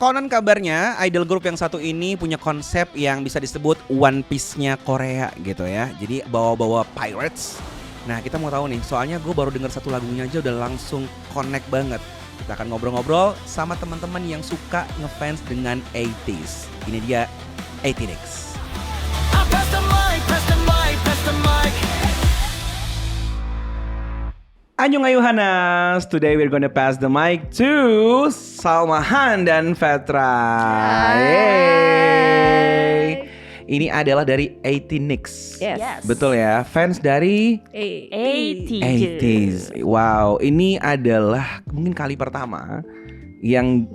Konon kabarnya idol group yang satu ini punya konsep yang bisa disebut One Piece-nya Korea gitu ya. Jadi bawa-bawa pirates. Nah kita mau tahu nih, soalnya gue baru denger satu lagunya aja udah langsung connect banget. Kita akan ngobrol-ngobrol sama teman-teman yang suka ngefans dengan 80s. Ini dia 80X. Annyeong Hanas. Today we're gonna pass the mic to Salma Han dan Fetra. Yeay. Ini adalah dari 80X. Yes. Betul ya, fans dari 80s. Wow, ini adalah mungkin kali pertama yang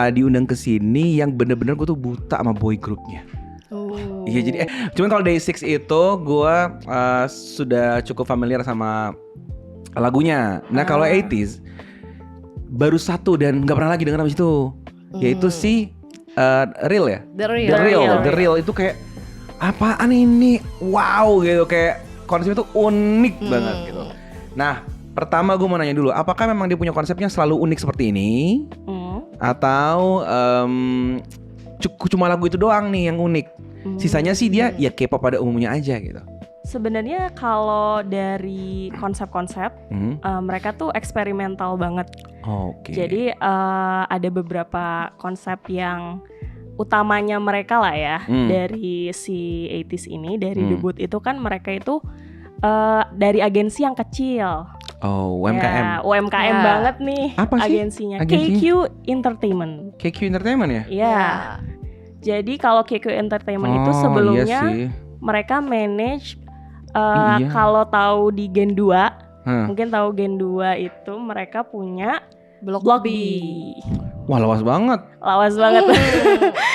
diundang ke sini yang bener-bener gue tuh buta sama boy groupnya. Iya jadi cuman kalau Day6 itu gue sudah cukup familiar sama lagunya. Nah kalau 80s baru satu dan nggak pernah lagi denger habis itu, yaitu si Real ya. The Real itu kayak apaan ini? Wow gitu, kayak konsepnya tuh unik banget gitu. Nah pertama gue mau nanya dulu, apakah memang dia punya konsepnya selalu unik seperti ini? Atau cuma lagu itu doang nih yang unik? Sisanya sih dia ya K-pop pada umumnya aja gitu. Sebenarnya kalau dari konsep-konsep mereka tuh eksperimental banget. Oke. Jadi ada beberapa konsep yang utamanya mereka lah ya dari si 80s ini, dari debut itu kan mereka itu dari agensi yang kecil. Oh, UMKM. Ya, UMKM banget nih. Apa sih agensinya? agensinya? KQ Entertainment. KQ Entertainment ya? Iya. Jadi kalau KQ Entertainment itu sebelumnya iya sih. mereka manage Iya. kalau tahu di Gen 2, mungkin tahu Gen 2 itu mereka punya Block B. Wah lawas banget.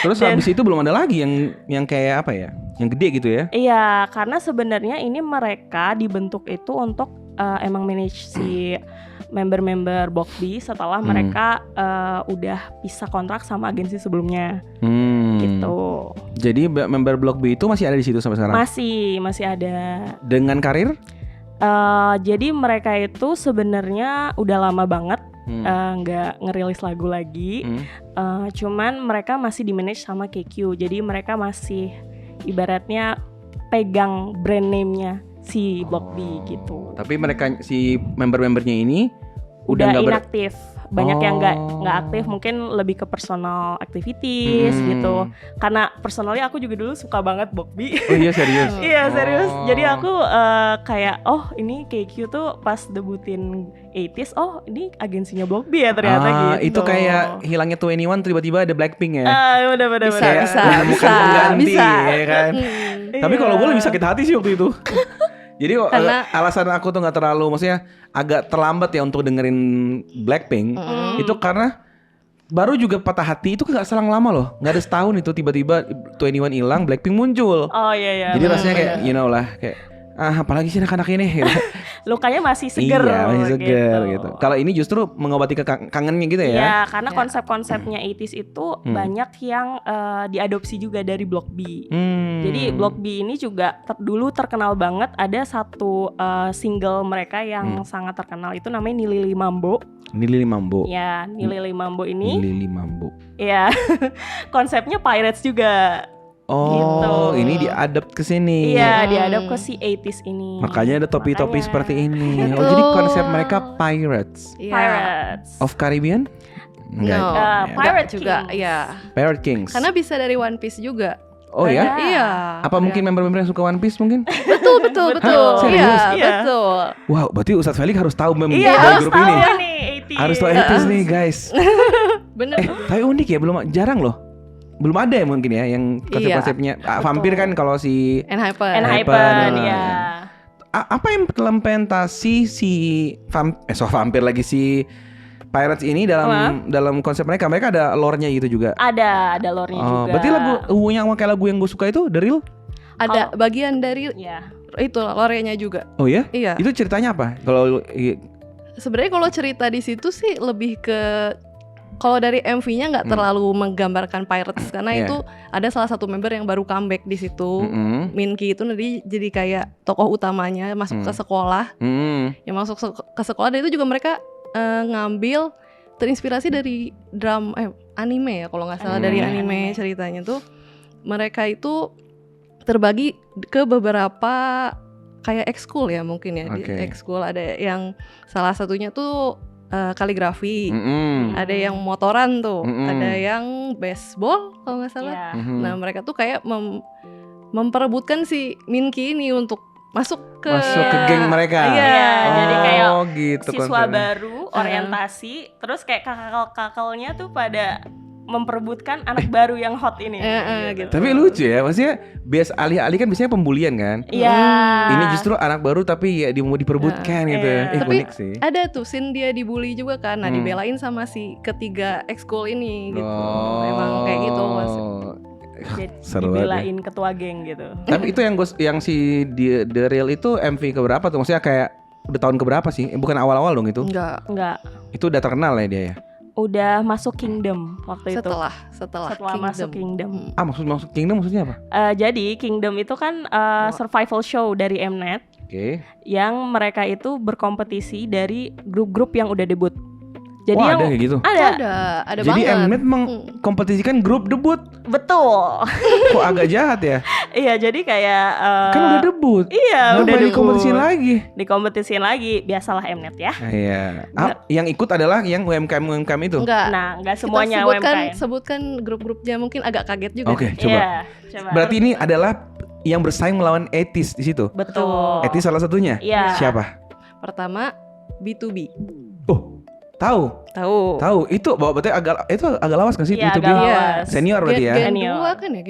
Terus habis itu belum ada lagi yang kayak apa ya? Yang gede gitu ya? Iya, karena sebenarnya ini mereka dibentuk itu untuk emang manage si member-member Block B setelah mereka udah pisah kontrak sama agensi sebelumnya. Gitu. Jadi member Block B itu masih ada di situ sampai sekarang? Masih ada. Dengan karir? Jadi mereka itu sebenarnya udah lama banget nggak ngerilis lagu lagi. Cuman mereka masih di manage sama KQ. Jadi mereka masih ibaratnya pegang brand name-nya si Block B gitu. Tapi mereka si member-membernya ini udah inaktif. Banyak yang nggak aktif, mungkin lebih ke personal activities gitu. Karena personally aku juga dulu suka banget Block B. Oh iya serius? Iya serius. Jadi aku kayak ini KQ tuh pas debutin 80s, ini agensinya Block B ya ternyata gitu. Itu kayak hilangnya 21 tiba-tiba ada Blackpink ya? Bener. Bisa. Pengganti ya kan? Tapi kalau gue lebih sakit hati sih waktu itu. Jadi alasan aku tuh gak terlalu, maksudnya agak terlambat ya untuk dengerin Blackpink. Itu karena baru juga patah hati itu gak selang lama loh. Gak ada setahun itu tiba-tiba 21 hilang, Blackpink muncul. Oh iya. Jadi rasanya kayak you know lah, kayak apalagi sih anak-anak ini gitu. Lukanya masih seger. Iya masih seger gitu. Kalau ini justru mengobati kangennya gitu ya. Iya karena konsep-konsepnya 80s itu banyak yang diadopsi juga dari Block B. Jadi Block B ini juga dulu terkenal banget. Ada satu single mereka yang sangat terkenal, itu namanya Nilili Mambo. Nilili Mambo. Ya, Nilili Mambo ini. Nilili Mambo. Iya. Konsepnya pirates juga. Oh, gitu. Ini diadap ke sini. Iya, diadap ke si 80s ini. Makanya ada topi-topi seperti ini. Oh, jadi konsep mereka pirates. Pirates of Caribbean? Enggak. Pirate juga, ya. Pirate Kings. Karena bisa dari One Piece juga. Oh ya? Iya. Apa mungkin member-member yang suka One Piece mungkin? Betul. Serius? Iya, betul. Wow, berarti Ustadz Felix harus tahu grup ini. Nih, 80s. Harus tahu 80s nih, guys. Bener. Tapi unik ya, jarang loh. Belum ada ya mungkin ya yang konsep-konsepnya vampir kan kalau si Enhypen ya. Apa yang implementasi si vampir lagi si pirates ini dalam konsep mereka? Mereka ada lore-nya gitu juga. Ada lore-nya juga. Berarti lagu yang gue suka itu The Real? Ada bagian dari itu lore-nya juga. Oh ya? Iya. Itu ceritanya apa? Kalau sebenarnya kalau cerita di situ sih lebih ke, kalau dari MV-nya nggak terlalu menggambarkan pirates karena itu ada salah satu member yang baru comeback di situ. Minky itu nanti jadi kayak tokoh utamanya masuk ke sekolah. Yang masuk ke sekolah, dan itu juga mereka ngambil terinspirasi dari anime ya kalau nggak salah, dari anime ceritanya tuh mereka itu terbagi ke beberapa kayak ekskul ya mungkin ya. Di ekskul ada yang salah satunya tuh kaligrafi, ada yang motoran tuh, ada yang baseball kalau nggak salah. Nah mereka tuh kayak memperebutkan si Minky ini untuk masuk ke geng mereka. Iya, jadi kayak gitu siswa konsepnya. baru orientasi, terus kayak kakak-kakalnya tuh pada memperebutkan anak baru yang hot ini. Gitu. Tapi lucu ya, maksudnya bias alih-alih kan biasanya pembulian kan. Iya. Ini justru anak baru tapi ya dia mau diperebutkan gitu. Tapi unik sih. ada tuh scene dia dibully juga kan. Nah dibelain sama si ketiga ekskul ini gitu. Emang kayak gitu Seru dibelain ketua geng gitu. Tapi itu yang si The Real itu MV keberapa tuh? Maksudnya kayak udah tahun keberapa sih? Bukan awal-awal dong itu? Enggak. Itu udah terkenal ya dia ya? Udah masuk Kingdom waktu setelah masuk Kingdom. Masuk Kingdom maksudnya apa? Jadi Kingdom itu kan survival show dari Mnet. Yang mereka itu berkompetisi dari grup-grup yang udah debut. Jadi ada kayak gitu? Ada jadi banget. Mnet mengkompetisikan grup debut? Betul. Kok agak jahat ya? Iya, jadi kayak kan udah debut. Iya, udah dikompetisiin lagi. Biasalah Mnet ya. Iya. Yang ikut adalah yang UMKM itu? Enggak semuanya UMKM. Sebutkan grup-grupnya, mungkin agak kaget juga. Oke, coba. Berarti ini adalah yang bersaing melawan Etis di situ? Betul. Etis salah satunya? Iya. Siapa? Pertama, B2B. Tahu. Itu berarti itu agak lawas kan sih? Iya, B2B. Lawas. Senior berarti ya? Gen 2 kan ya?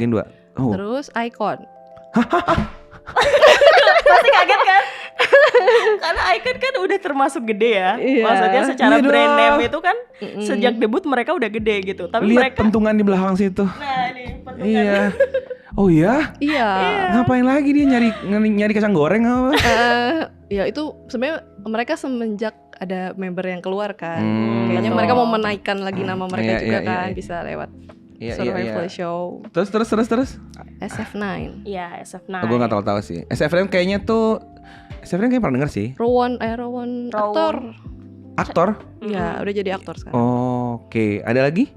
Gen 2. Terus Icon. Pasti kaget kan? Karena Icon kan udah termasuk gede ya. Maksudnya secara brand name itu kan sejak debut mereka udah gede gitu. Tapi lihat mereka pentungan di belakang situ. Nah, nih pentungan. Iya. Oh iya? Iya. Ngapain lagi dia nyari kacang goreng apa? Ya itu sebenarnya mereka semenjak ada member yang keluar kan. Kayaknya betul. mereka mau menaikkan lagi nama mereka juga kan, iya. bisa lewat Iya. survival show. Terus? SF9. Iya, SF9. Gue nggak tahu sih. SF9 kayaknya pernah denger sih. Rowan aktor. Aktor? Ya, udah jadi aktor sekarang. Oke. Ada lagi?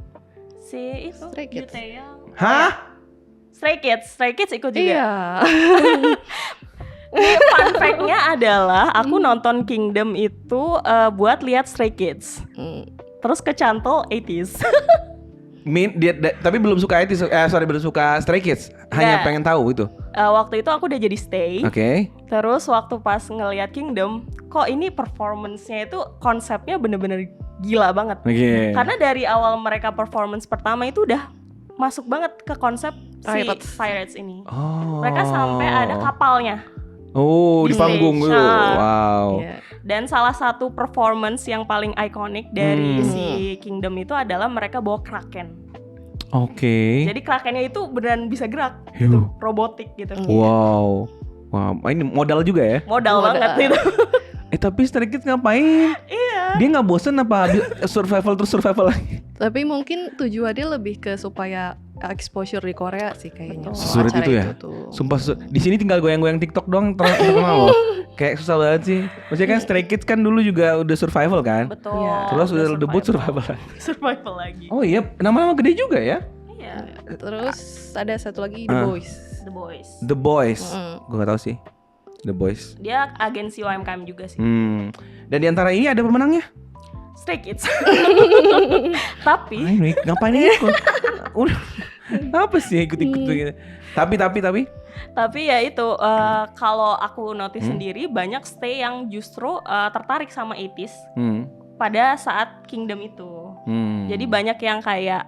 Si itu Stray Kids. Hah? Stray Kids ikut juga. Iya. Nih, fun fact-nya adalah aku nonton Kingdom itu buat lihat Stray Kids. Terus kecantol 80s. Tapi belum suka belum suka Stray Kids. Hanya pengen tahu itu. Waktu itu aku udah jadi stay. Oke. Terus waktu pas ngelihat Kingdom, kok ini performance-nya itu konsepnya bener-bener gila banget. Karena dari awal mereka performance pertama itu udah masuk banget ke konsep Pirates ini. Mereka sampai ada kapalnya. Di panggung gitu. Wow. Yeah. Dan salah satu performance yang paling ikonik dari si Kingdom itu adalah mereka bawa Kraken. Oke. Jadi Krakennya itu beneran bisa gerak gitu, robotik gitu. Wow. Ini modal juga ya? Modal banget itu. Tapi Stray Kids ngapain? Iya. Dia nggak bosen apa survival lagi? Tapi mungkin tujuannya lebih ke supaya exposure di Korea sih kayaknya. Sesulit itu ya? Sumpah di sini tinggal goyang-goyang TikTok doang terkenal loh. Kayak susah banget sih. Maksudnya kan Stray Kids kan dulu juga udah survival kan? Betul. Ya, terus udah debut survival lagi. Survival lagi. Oh iya, nama-nama gede juga ya? Iya. Terus ada satu lagi The Boys. Gue gak tahu sih. The Boys. Dia agensi UMKM juga sih. Dan di antara ini ada pemenangnya? Stray Kids. Tapi ngapain ikut? Udah. Apa sih ikut-ikut gitu? Tapi ya itu kalau aku notice sendiri banyak stay yang justru tertarik sama 80s pada saat Kingdom itu. Jadi banyak yang kayak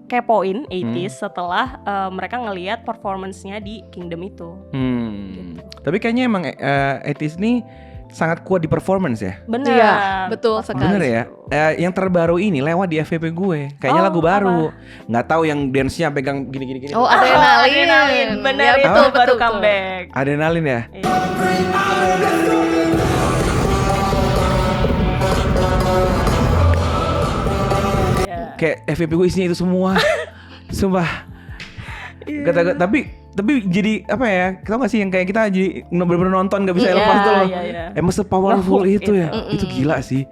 kepoin 80s setelah mereka ngelihat performance-nya di Kingdom itu. Gitu. Tapi kayaknya emang 80s nih sangat kuat di performance ya. Bener. Iya, betul sekali. Bener ya. Yang terbaru ini lewat di FVP gue. Kayaknya lagu baru. Nggak tahu yang dance-nya pegang gini-gini. Oh, Adrenalin. Bener Ya, itu betul, baru betul. comeback. Adrenalin ya. Kayak FVP gue isinya itu semua. Sumpah. Tapi jadi apa ya? Tau gak sih yang kayak kita jadi bener-bener nonton gak bisa lepas tuh loh. Emang se-powerful itu ya. Itu gila sih.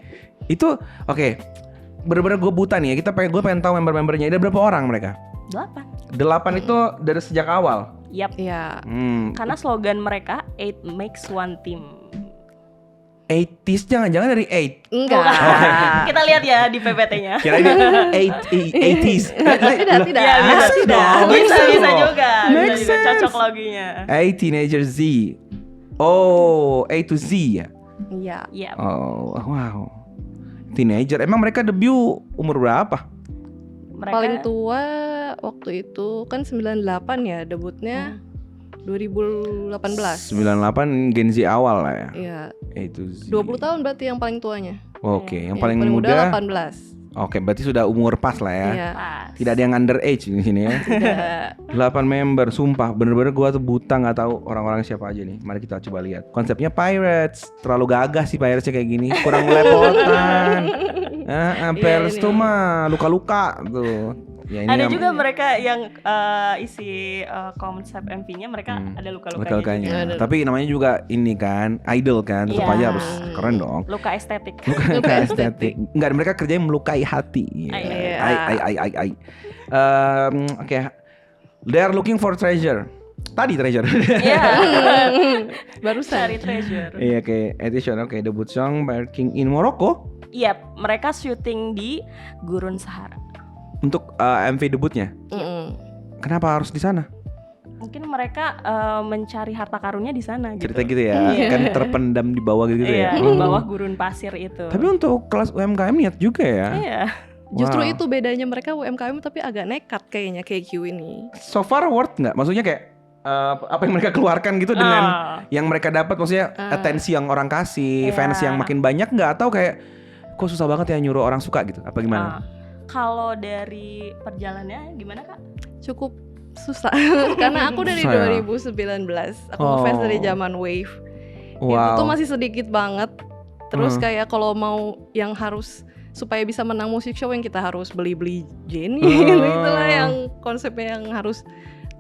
Itu oke. bener-bener gue buta nih ya. Gue pengen tahu member-membernya. Ada berapa orang mereka? 8 itu dari sejak awal. Yap. Iya. Karena slogan mereka 8 makes one team. 80s jangan-jangan dari 8. Enggak. Kita lihat ya di PPT-nya. Kira ini 80s. Tidak. Ya, bisa juga. Make Bisa cocok loginya. Teenager Z. Oh, A to Z ya. Iya. Iya. Oh, wow. Teenager. Emang mereka debut umur berapa? Paling tua waktu itu kan 98 ya debutnya. 2018. 98 Gen Z awal lah ya. Iya. A to Z. 20 tahun berarti yang paling tuanya. Oke, yang Yang paling muda 18. Oke, berarti sudah umur pas lah ya. Iya. Pas. Tidak ada yang underage di sini ya. Tidak. 8 member, sumpah bener-bener gua tuh buta nggak tahu orang-orang siapa aja nih. Mari kita coba lihat. Konsepnya Pirates, terlalu gagah sih Pirates kayak gini, kurang lepotan. Pirates tuh mah luka-luka tuh. Ya, ini Ada juga mereka yang isi konsep MV-nya mereka ada luka-lukanya. luka-lukanya. juga. Tapi namanya juga ini kan idol kan, tetap Iya. aja harus keren dong. Luka estetik. Luka estetik. Enggak, mereka kerjanya melukai hati. Iya. Ai. Oke. They are looking for treasure. Tadi treasure. Iya. Barusan. Cari treasure. Iya, oke. Edition, oke. Debut song Barking in Morocco Iya, mereka syuting di Gurun Sahara. untuk MV debutnya. Kenapa harus di sana? Mungkin mereka mencari harta karunnya di sana gitu. Cerita gitu ya. Kan terpendam di bawah gitu ya. Iya, di bawah gurun pasir itu. Tapi untuk kelas UMKM niat juga ya. Iya. Justru Wow. itu bedanya mereka UMKM tapi agak nekat kayaknya KQ ini. So far worth nggak? Maksudnya kayak apa yang mereka keluarkan gitu dengan yang mereka dapat, maksudnya atensi yang orang kasih, fans yang makin banyak nggak? Atau kayak kok susah banget ya nyuruh orang suka gitu? Apa gimana? Kalau dari perjalanannya gimana Kak? Cukup susah karena aku dari Susah ya? 2019 aku ngefans dari zaman Wave. Itu Wow. tuh masih sedikit banget. Terus kayak kalau mau yang harus supaya bisa menang musik show yang kita harus beli Jennie itulah yang konsepnya yang harus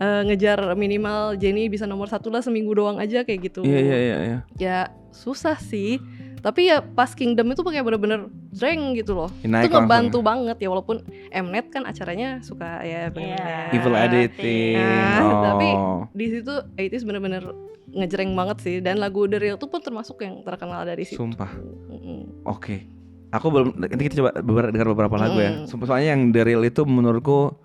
ngejar minimal Jennie bisa nomor 1 lah seminggu doang aja kayak gitu. Iya. Ya susah sih. Tapi ya pas Kingdom itu pakai bener-bener jreng gitu loh. Naik Itu ngebantu langsung. banget ya walaupun Mnet kan acaranya suka ya bener-bener Evil editing. Tapi di situ 80s bener-bener ngejreng banget sih, dan lagu The Real itu pun termasuk yang terkenal dari situ. Sumpah. Oke. Aku belum, nanti kita coba dengar beberapa lagu ya. Sumpah, soalnya yang The Real itu menurutku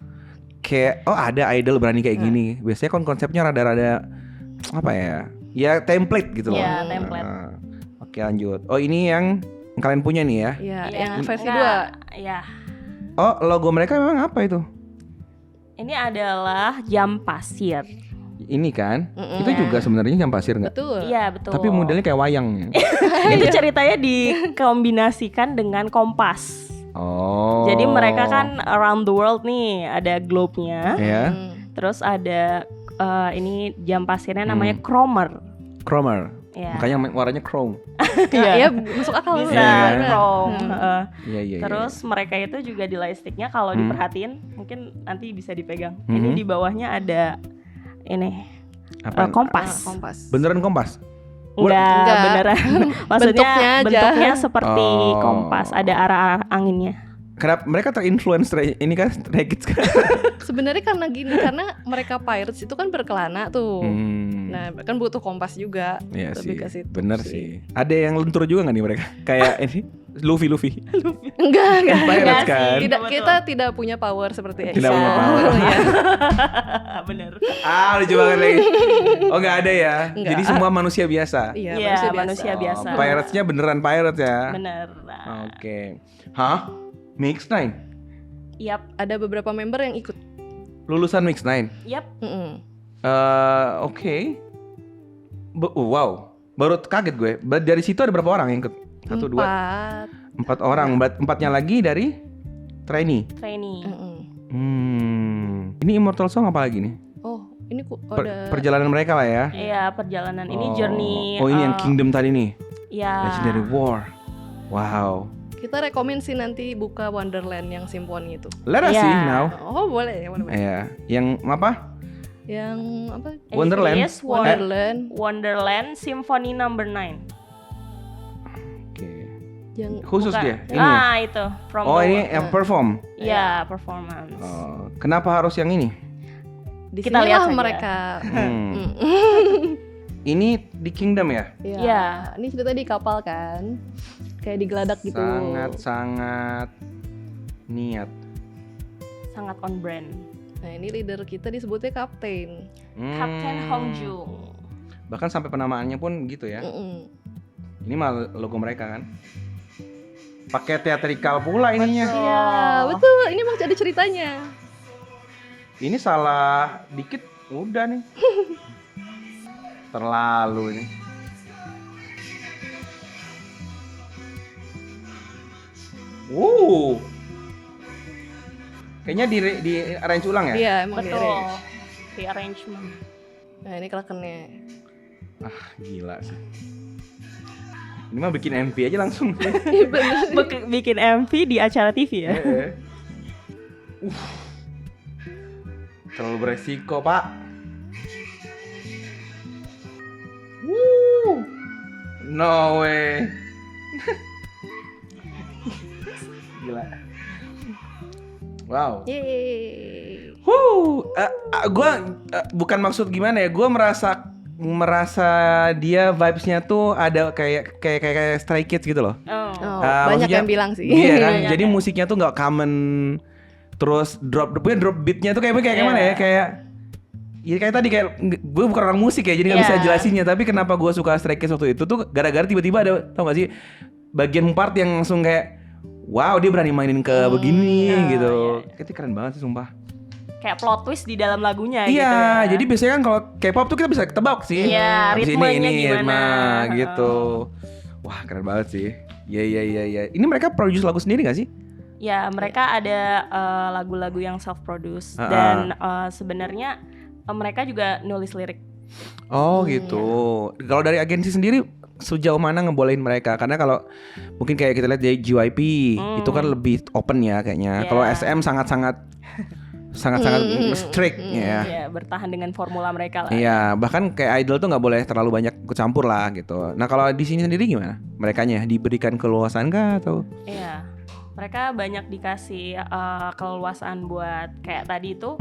kayak ada idol berani kayak gini. Biasanya kan konsepnya rada-rada apa ya? Ya template gitu loh. Iya, template. Oke, lanjut. Oh, ini yang kalian punya nih ya. Iya, Iya, yang versi enggak, 2. Iya. Oh, logo mereka memang apa itu? Ini adalah jam pasir. Ini kan? Itu juga sebenarnya jam pasir nggak? Betul. Iya, betul. Tapi modelnya kayak wayang. Itu ceritanya dikombinasikan dengan kompas. Oh. Jadi mereka kan around the world nih, ada globe-nya. Ya. Terus ada ini jam pasirnya namanya chromer. Chromer. Ya. Makanya warnanya chrome. Iya, masuk akal. Bisa Iya. chrome. Iya. Terus mereka itu juga di lightsticknya kalau diperhatiin mungkin nanti bisa dipegang. Ini di bawahnya ada ini Apa? kompas. Kompas. Beneran kompas? Enggak beneran. Maksudnya Bentuknya aja. bentuknya seperti Oh. kompas, ada arah-arah anginnya. Kenapa mereka terinfluence ini kan Stray Kids kan? Sebenarnya karena gini, karena mereka Pirates itu kan berkelana tuh. Nah, Nah, kan butuh kompas juga. iya lebih sih. ke situ Bener sih. Ada yang lentur juga nggak nih mereka? Kayak ini Luffy. Enggak. Pirates kan? Tidak, Betul. kita tidak punya power seperti Tidak Aisa. punya power. Iya. Bener. Lucu banget lagi. Oh, nggak ada ya? Nggak. Jadi semua manusia biasa. Iya, Iya, manusia biasa. manusia biasa. Pirates-nya beneran pirates ya? Bener. Nah, Oke. Hah? Mix9? Yap, Ada beberapa member yang ikut. Lulusan Mix9? yap. Oke. Wow. Baru kaget gue. Dari situ ada berapa orang yang ikut? 1, 2, 4 orang. Empatnya lagi dari trainee. Trainee. Ini Immortal Song apa lagi nih? Oh, ini ada Perjalanan mereka lah ya. Iya, perjalanan ini journey. Oh, ini yang Kingdom tadi nih. Ya. Legendary War. Wow. Kita rekomen sih nanti buka Wonderland yang Symphony itu. Let us Iya. see now. Oh, boleh. Iya. Yang apa? Yang apa? Wonderland. Yes, Wonderland. Wonderland Symphony Number 9. Oke. Khusus Bukan. dia? Ini ya? Itu from Oh, the ini world. yang perform? Iya, performance. Oh, kenapa harus yang ini? Di Kita lihat saja. mereka. Ini di Kingdom ya? Iya. Ini cerita di kapal kan, kayak digeladak gitu. Sangat niat. Sangat on brand. Nah ini leader kita disebutnya kapten. Kapten Hong Jung. Bahkan sampai penamaannya pun gitu ya. Ini mah logo mereka kan. Pakai teatrikal pula ininya. Iya betul, ini emang ada ceritanya. Ini salah dikit udah nih. Terlalu ini. Kayaknya di arrange ulang ya? Iya emang Betul. di-arrange. Di arrangement. Nah ini krakennya. Gila sih. Ini mah bikin MV aja langsung. Bikin MV di acara TV ya. Terlalu beresiko, Pak. No way. Gila. Wow. Yeay. Gua bukan maksud gimana ya. Gua merasa dia vibes-nya tuh ada kayak Stray Kids gitu loh. Banyak yang bilang sih. Iya kan. Jadi musiknya tuh nggak common. Terus drop beatnya tuh kayak gimana ya? Kayak tadi gue bukan orang musik ya, jadi nggak bisa jelasinnya. Tapi kenapa gue suka Stray Kids waktu itu tuh gara-gara tiba-tiba ada, tau gak sih, bagian part yang langsung kayak wow, dia berani mainin ke begini gitu. Kayaknya keren banget sih sumpah. Kayak plot twist di dalam lagunya gitu. Iya, jadi biasanya kan kalau K-pop tuh kita bisa ketebak sih. Iya, Habis ritmenya gimana ritme gitu. Wah, keren banget sih. Iya. Ini mereka produce lagu sendiri gak sih? Ya, mereka ada lagu-lagu yang self-produce dan sebenarnya mereka juga nulis lirik. Oh gitu. Kalau dari agensi sendiri sejauh mana ngebolehin mereka? Karena kalau mungkin kayak kita lihat dari JYP itu kan lebih open ya kayaknya. Kalau SM sangat-sangat strict ya. Iya, bertahan dengan formula mereka lah. Iya, bahkan kayak idol tuh nggak boleh terlalu banyak ikut campur lah gitu. Nah kalau di sini sendiri gimana? Merekanya diberikan keluasan kah atau? Iya. Mereka banyak dikasih keleluasaan buat kayak tadi itu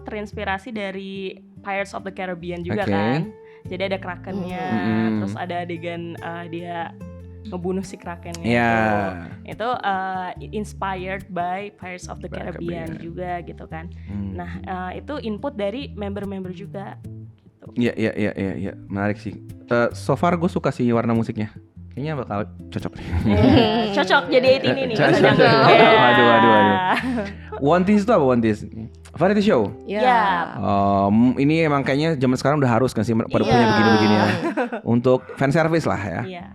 terinspirasi dari Pirates of the Caribbean juga kan. Jadi ada krakennya, terus ada adegan dia ngebunuh si krakennya itu inspired by Pirates of the Caribbean juga gitu kan. Nah itu input dari member-member juga gitu. Iya, menarik sih. So far gue suka sih warna musiknya. Kayaknya bakal cocok nih. Cocok jadi 18 ini. Waduh. One Piece itu apa One Piece? Variety show? Iya. Ini emang kayaknya zaman sekarang udah harus kan sih pada punya begini-begini ya. Untuk fan service lah ya. Iya.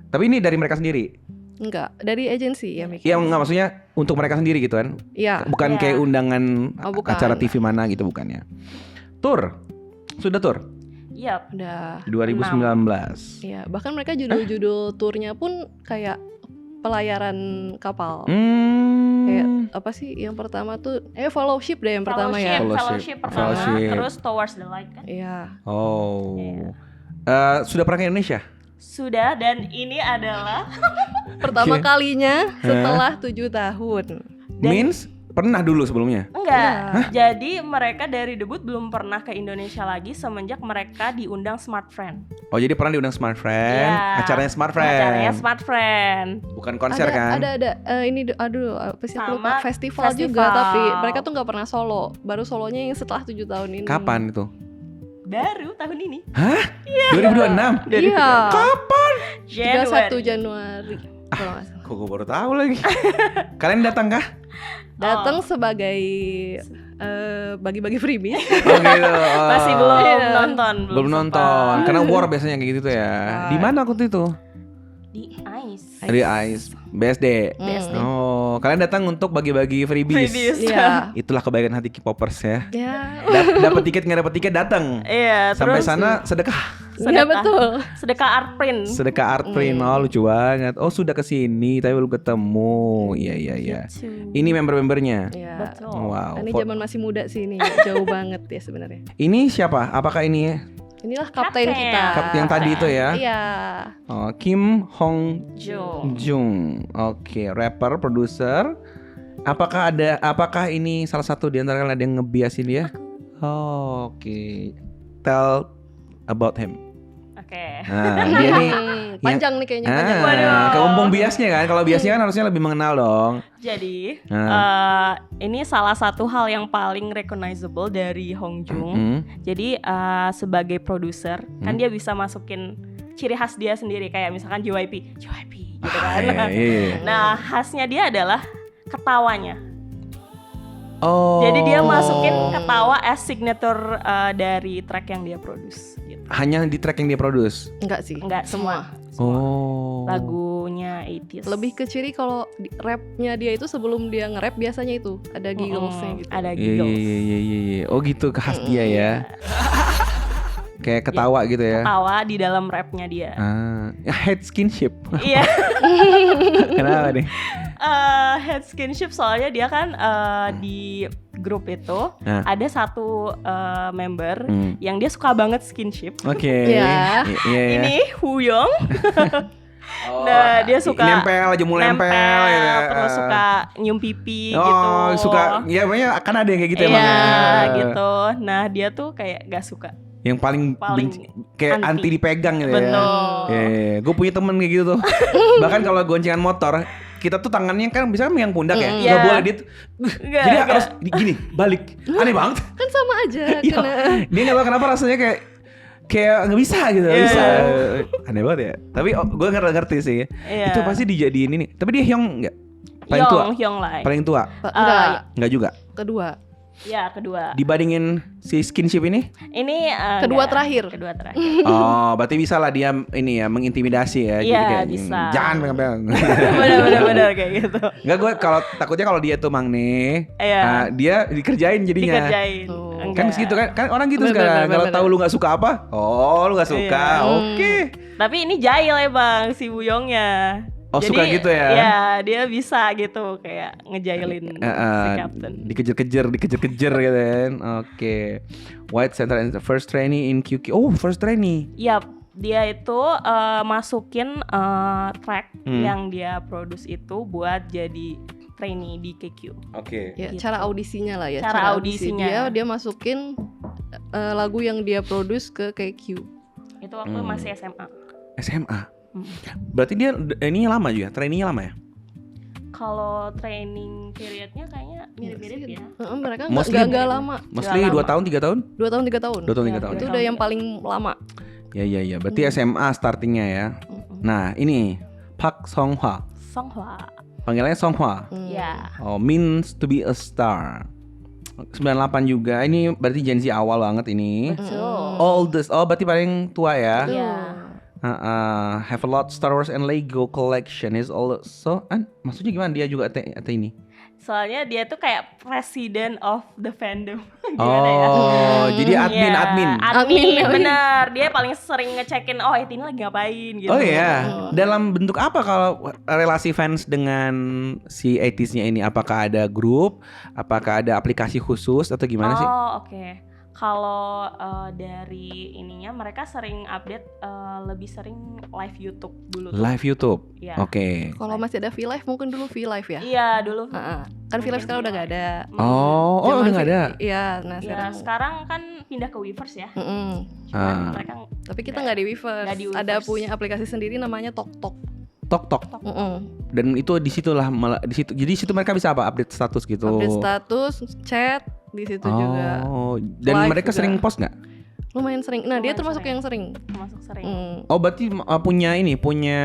Tapi ini dari mereka sendiri? Enggak, dari agensi ya. Iya, enggak maksudnya untuk mereka sendiri gitu kan? Iya. Bukan kayak undangan acara TV mana gitu bukannya. Tour? Sudah tour? Iya, udah 2019. Iya, bahkan mereka judul-judul turnya pun kayak pelayaran kapal. Kayak apa sih yang pertama tuh Fellowship deh yang pertama ya. Fellowship pertama, terus Towards the Light kan? Iya. Sudah pernah ke Indonesia? Sudah, dan ini adalah pertama kalinya setelah 7 tahun. Means pernah dulu sebelumnya? Enggak. Jadi mereka dari debut belum pernah ke Indonesia lagi semenjak mereka diundang Smart Friend. Oh, jadi pernah diundang Smart Friend? Yeah. Acaranya Smart Friend. Acaranya Smart Friend. Bukan konser kan? Ada. Ini apa sih lupa, festival juga, tapi mereka tuh nggak pernah solo. Baru solonya yang setelah 7 tahun ini. Kapan itu? Baru tahun ini. Hah? 2026? Iya. Kapan? 31 Januari. Kok gue baru tahu lagi. Kalian datang kah? Datang sebagai bagi-bagi freebie. Oh gitu. Masih belum nonton. Karena war biasanya kayak gitu tuh ya. Di mana waktu itu? Di Ice. Di Ice. BSD. Oh, kalian datang untuk bagi-bagi freebies. Iya. Itulah kebaikan hati K-popers ya. Ya. Dapat tiket nggak dapat tiket datang. Iya. Sampai sana sedekah. Iya betul. Sedekah art print. Sedekah art print. Oh lucu banget. Oh sudah kesini tapi belum ketemu. Iya. Ini member-membernya. Iya. Betul. Wow. Ini zaman masih muda sih ini. Jauh banget ya sebenarnya. Ini siapa? Apakah ini Inilah kapten kita. Yang tadi itu ya. Iya. Oh, Kim Hong Jung. Oke, rapper, produser. Apakah ini salah satu di antara kalian ada yang ngebiasin dia? Oke. Tell about him. Oke. Nah, dia nih panjang nih kayaknya panjang. Keumpung biasnya kan. Kalau biasnya kan harusnya lebih mengenal dong. Jadi ini salah satu hal yang paling recognizable dari Hong Jung. Jadi sebagai produser kan dia bisa masukin ciri khas dia sendiri kayak misalkan JYP gitu kan. Nah khasnya dia adalah ketawanya. Jadi dia masukin ketawa as signature dari track yang dia produce gitu. Hanya di track yang dia produce? Enggak sih. Enggak semua. Lagunya 80s. Lebih ke ciri kalau rapnya dia itu sebelum dia nge-rap biasanya itu ada gigglesnya gitu. Ada giggles. Iya. Oh gitu khas dia ya. Kayak ketawa gitu ya. Ketawa di dalam rapnya dia. Head skinship. Iya. Kenapa nih? Head skinship soalnya dia kan di grup itu ada satu member yang dia suka banget skinship. Oke. Iya. Ini Wooyoung. Nah dia suka nempel gitu ya. Terus suka nyium pipi gitu. Suka ya pokoknya akan ada yang kayak gitu emang ya. Gitu. Nah dia tuh kayak gak suka. Yang paling kayak anti dipegang gitu ya. Betul. Gue punya temen kayak gitu tuh. Bahkan kalau goncengan motor, kita tuh tangannya kan bisa megang pundak ya. Gak boleh dia tuh. Jadi harus gini, balik. Aneh banget. Kan sama aja. Dia gak tahu kenapa rasanya kayak nggak bisa gitu. Bisa. Aneh banget ya. Tapi gue ngerti sih. Itu pasti dijadiin ini. Tapi dia Hyung nggak? Paling tua. Paling tua. Enggak juga. Kedua. Ya kedua. Dibandingin si skinship ini? Ini kedua terakhir. Oh, berarti bisa lah dia ini ya mengintimidasi ya. Iya kayak, bisa. Jangan pegang-pegang. Benar kayak gitu. Enggak, gue takutnya kalau dia tuh Mang nih, dia dikerjain jadinya. Kan segitu kan orang gitu sekarang. Kalau tahu lu nggak suka apa, lu nggak suka, oke. Tapi ini jahil ya bang si Wooyoungnya. Jadi, suka gitu ya? Iya, dia bisa gitu kayak ngejailin si Captain. Dikejar gitu kan. Oke. White Center and first trainee in QQ. Oh, first trainee. Yap, dia itu masukin track yang dia produce itu buat jadi trainee di KQ. Oke. Ya, gitu. Cara audisinya lah ya. Cara audisinya. Dia masukin lagu yang dia produce ke KQ. Itu waktu masih SMA. Berarti dia ini lama juga, trainingnya lama ya? Kalau training periodnya kayaknya mirip-mirip ya. Mereka nggak lama. Mostly 2 tahun 3 tahun? 2 tahun 3 tahun. 2 tahun 3 tahun. Itu udah yang paling lama. Ya. Berarti SMA startingnya ya. Nah ini Park Songhwa. Panggilannya Songhwa. Iya. Oh, means to be a star. 98 juga. Ini berarti Gen Z awal banget ini. Betul. Oldest. Oh, berarti paling tua ya. Iya. Have a lot Star Wars and Lego collection is also. Maksudnya gimana dia juga atau ini? Soalnya dia tuh kayak president of the fandom. Jadi admin. Bener. Dia paling sering ngecekin ini lagi ngapain gitu. Oh iya. Dalam bentuk apa kalau relasi fans dengan si 80s-nya ini? Apakah ada grup? Apakah ada aplikasi khusus atau gimana sih? Oh, oke. Kalau dari ininya mereka sering update lebih sering live YouTube dulu. Live YouTube. Ya. Oke. Kalau masih ada V-Live mungkin dulu V-Live ya. Iya dulu. Kan V-Live sekarang udah nggak ada. Udah nggak ada. Iya. Nah sekarang kan pindah ke Weverse ya. Mereka. Tapi kita nggak di Weverse. Ada punya aplikasi sendiri namanya TokTok. TokTok. Dan itu di situlah di situ. Jadi situ mereka bisa apa? Update status gitu. Update status, chat di situ juga. Dan live mereka juga. Sering post nggak? Lumayan sering. Nah, dia Lumayan termasuk sering. yang sering. Termasuk sering. Oh, berarti punya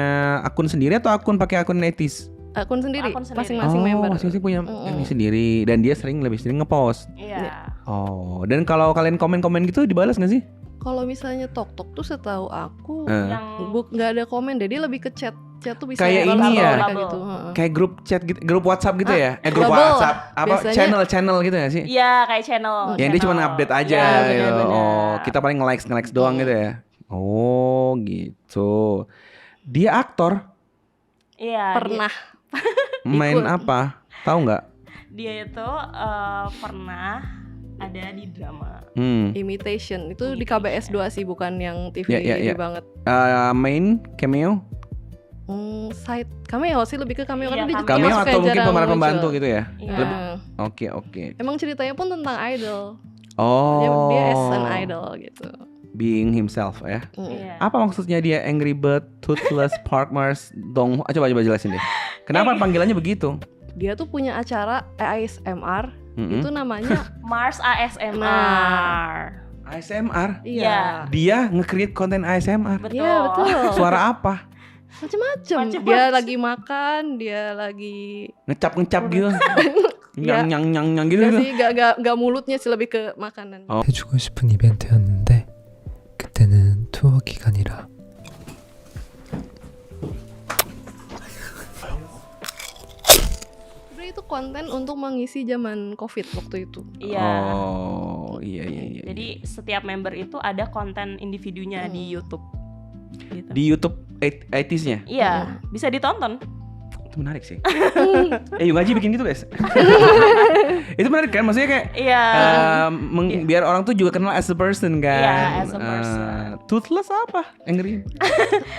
akun sendiri atau pakai akun netis? Akun sendiri. Akun sendiri. Masing-masing member. Masing-masing punya ini sendiri dan dia lebih sering ngepost. Iya. Oh, dan kalau kalian komen-komen gitu dibalas nggak sih? Kalau misalnya TokTok tuh setahu aku yang nggak ada komen deh, dia lebih ke chat. Chat tuh bisa kayak ini ya, gitu. Kayak grup chat gitu, grup WhatsApp gitu ya? Grup Bubble. WhatsApp apa Biasanya, channel gitu ya sih? Iya, kayak channel. Yang dia cuma update aja ya, gitu. bener-bener. Oh, kita paling nge-likes doang gitu ya. Oh, gitu. Dia aktor. Iya. Pernah Main apa? Tahu nggak? Dia itu pernah Ada di drama. Imitation itu di KBS 2 sih, bukan yang TV banget. Main cameo? Side cameo sih, lebih ke cameo karena dia cameo atau mungkin pemeran pembantu gitu ya? Oke. Emang ceritanya pun tentang idol. Dia as an idol gitu. Being himself ya. Apa maksudnya dia Angry Bird, Toothless, Park Mars, Dong? Coba jelasin deh. Kenapa panggilannya begitu? Dia tuh punya acara ASMR. Itu namanya Mars ASMR. ASMR? Iya. Dia nge-create konten ASMR. Iya, betul. Suara apa? Macam-macam. Dia lagi makan, dia lagi ngecap gitu. nyang gitu. Gak sih, gak mulutnya sih, lebih ke makanan. 해주고 싶은 이벤트였는데 그때는 투어 기간이라. Itu konten untuk mengisi zaman COVID waktu itu. Iya. Iya. Jadi setiap member itu ada konten individunya di YouTube. Gitu. Di YouTube 80s-nya? Iya, bisa ditonton. Itu menarik sih. Yung Haji bikin gitu guys. Itu menarik kan, maksudnya kayak biar orang tuh juga kenal as a person kan. Iya, as a person. Toothless apa? Angry.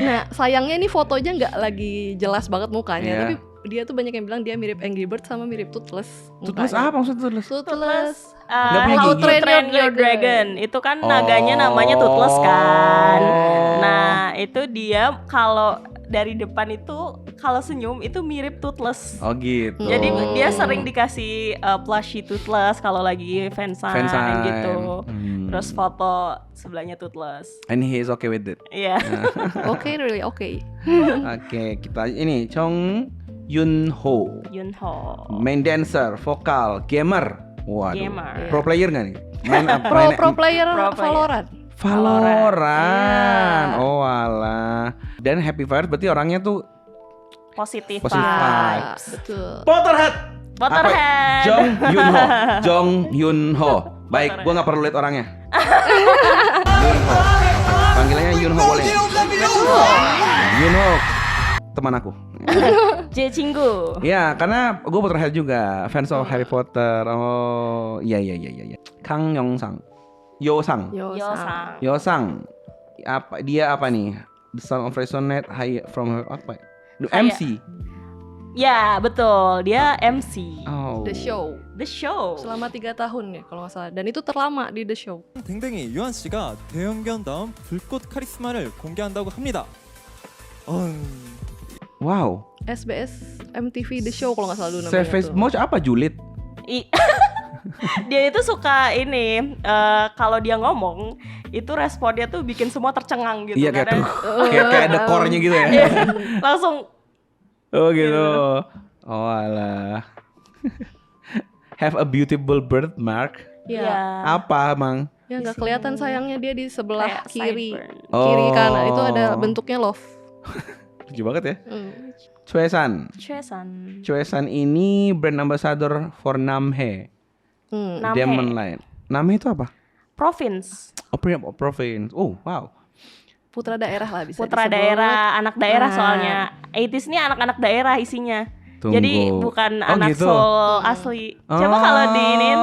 Nah, sayangnya ini fotonya nggak lagi jelas banget mukanya, tapi dia tuh banyak yang bilang dia mirip Angry Bird sama mirip Toothless. Toothless apa maksudnya Toothless? Toothless. How to Train Your Dragon. Itu kan naganya namanya Toothless kan. Nah, itu dia kalau dari depan itu kalau senyum itu mirip Toothless. Oh gitu. Jadi dia sering dikasih plushie Toothless kalau lagi fansign gitu. Terus foto sebelahnya Toothless. And he is okay with it. Iya. Okay, really okay. Oke, kita ini Chong Yunho. Main dancer, vokal, gamer. Waduh. Gamer. Pro player nggak nih? Main pro player Valorant. Yeah. Oh alah. Dan Happy Fires berarti orangnya tuh positive vibes. Betul. Potterhead. Jong Yunho. Baik, gua nggak perlu lihat orangnya. Yunho. Panggilannya Yunho boleh. Yunho teman aku. Cinggu. Ya, karena gue Potterhead juga, fans of Harry Potter. Oh, iya. Kang Yosang. Apa dia apa nih? The Song of Resonate, High from Her apa? MC. Ya, betul. Dia MC. Oh. The Show. Selama 3 tahun ya kalau nggak salah. Dan itu terlama di The Show. 댕댕이 유한 씨가 대형견 다음 불꽃 카리스마를 공개한다고 합니다. Wow. SBS MTV The Show kalau nggak salah dulu namanya. Savage Mode apa Julid? Dia itu suka ini kalau dia ngomong itu responnya tuh bikin semua tercengang gitu. Iya kayak ada core-nya gitu ya. Langsung. Oh gitu. Oh alah. Have a beautiful birthmark. Iya. Apa Mang? Ya nggak kelihatan sayangnya, dia di sebelah kiri. Oh. Kiri kanan itu ada bentuknya love. Lucu banget ya. Choesan ini brand ambassador for Namhae. Demon Line. Namhae itu apa? Province. Province. Oh wow. Putra daerah lah bisa. Putra daerah, anak daerah soalnya. 80s ini anak-anak daerah isinya. Tunggu. Jadi bukan anak gitu. Soul asli. Coba kalau diinin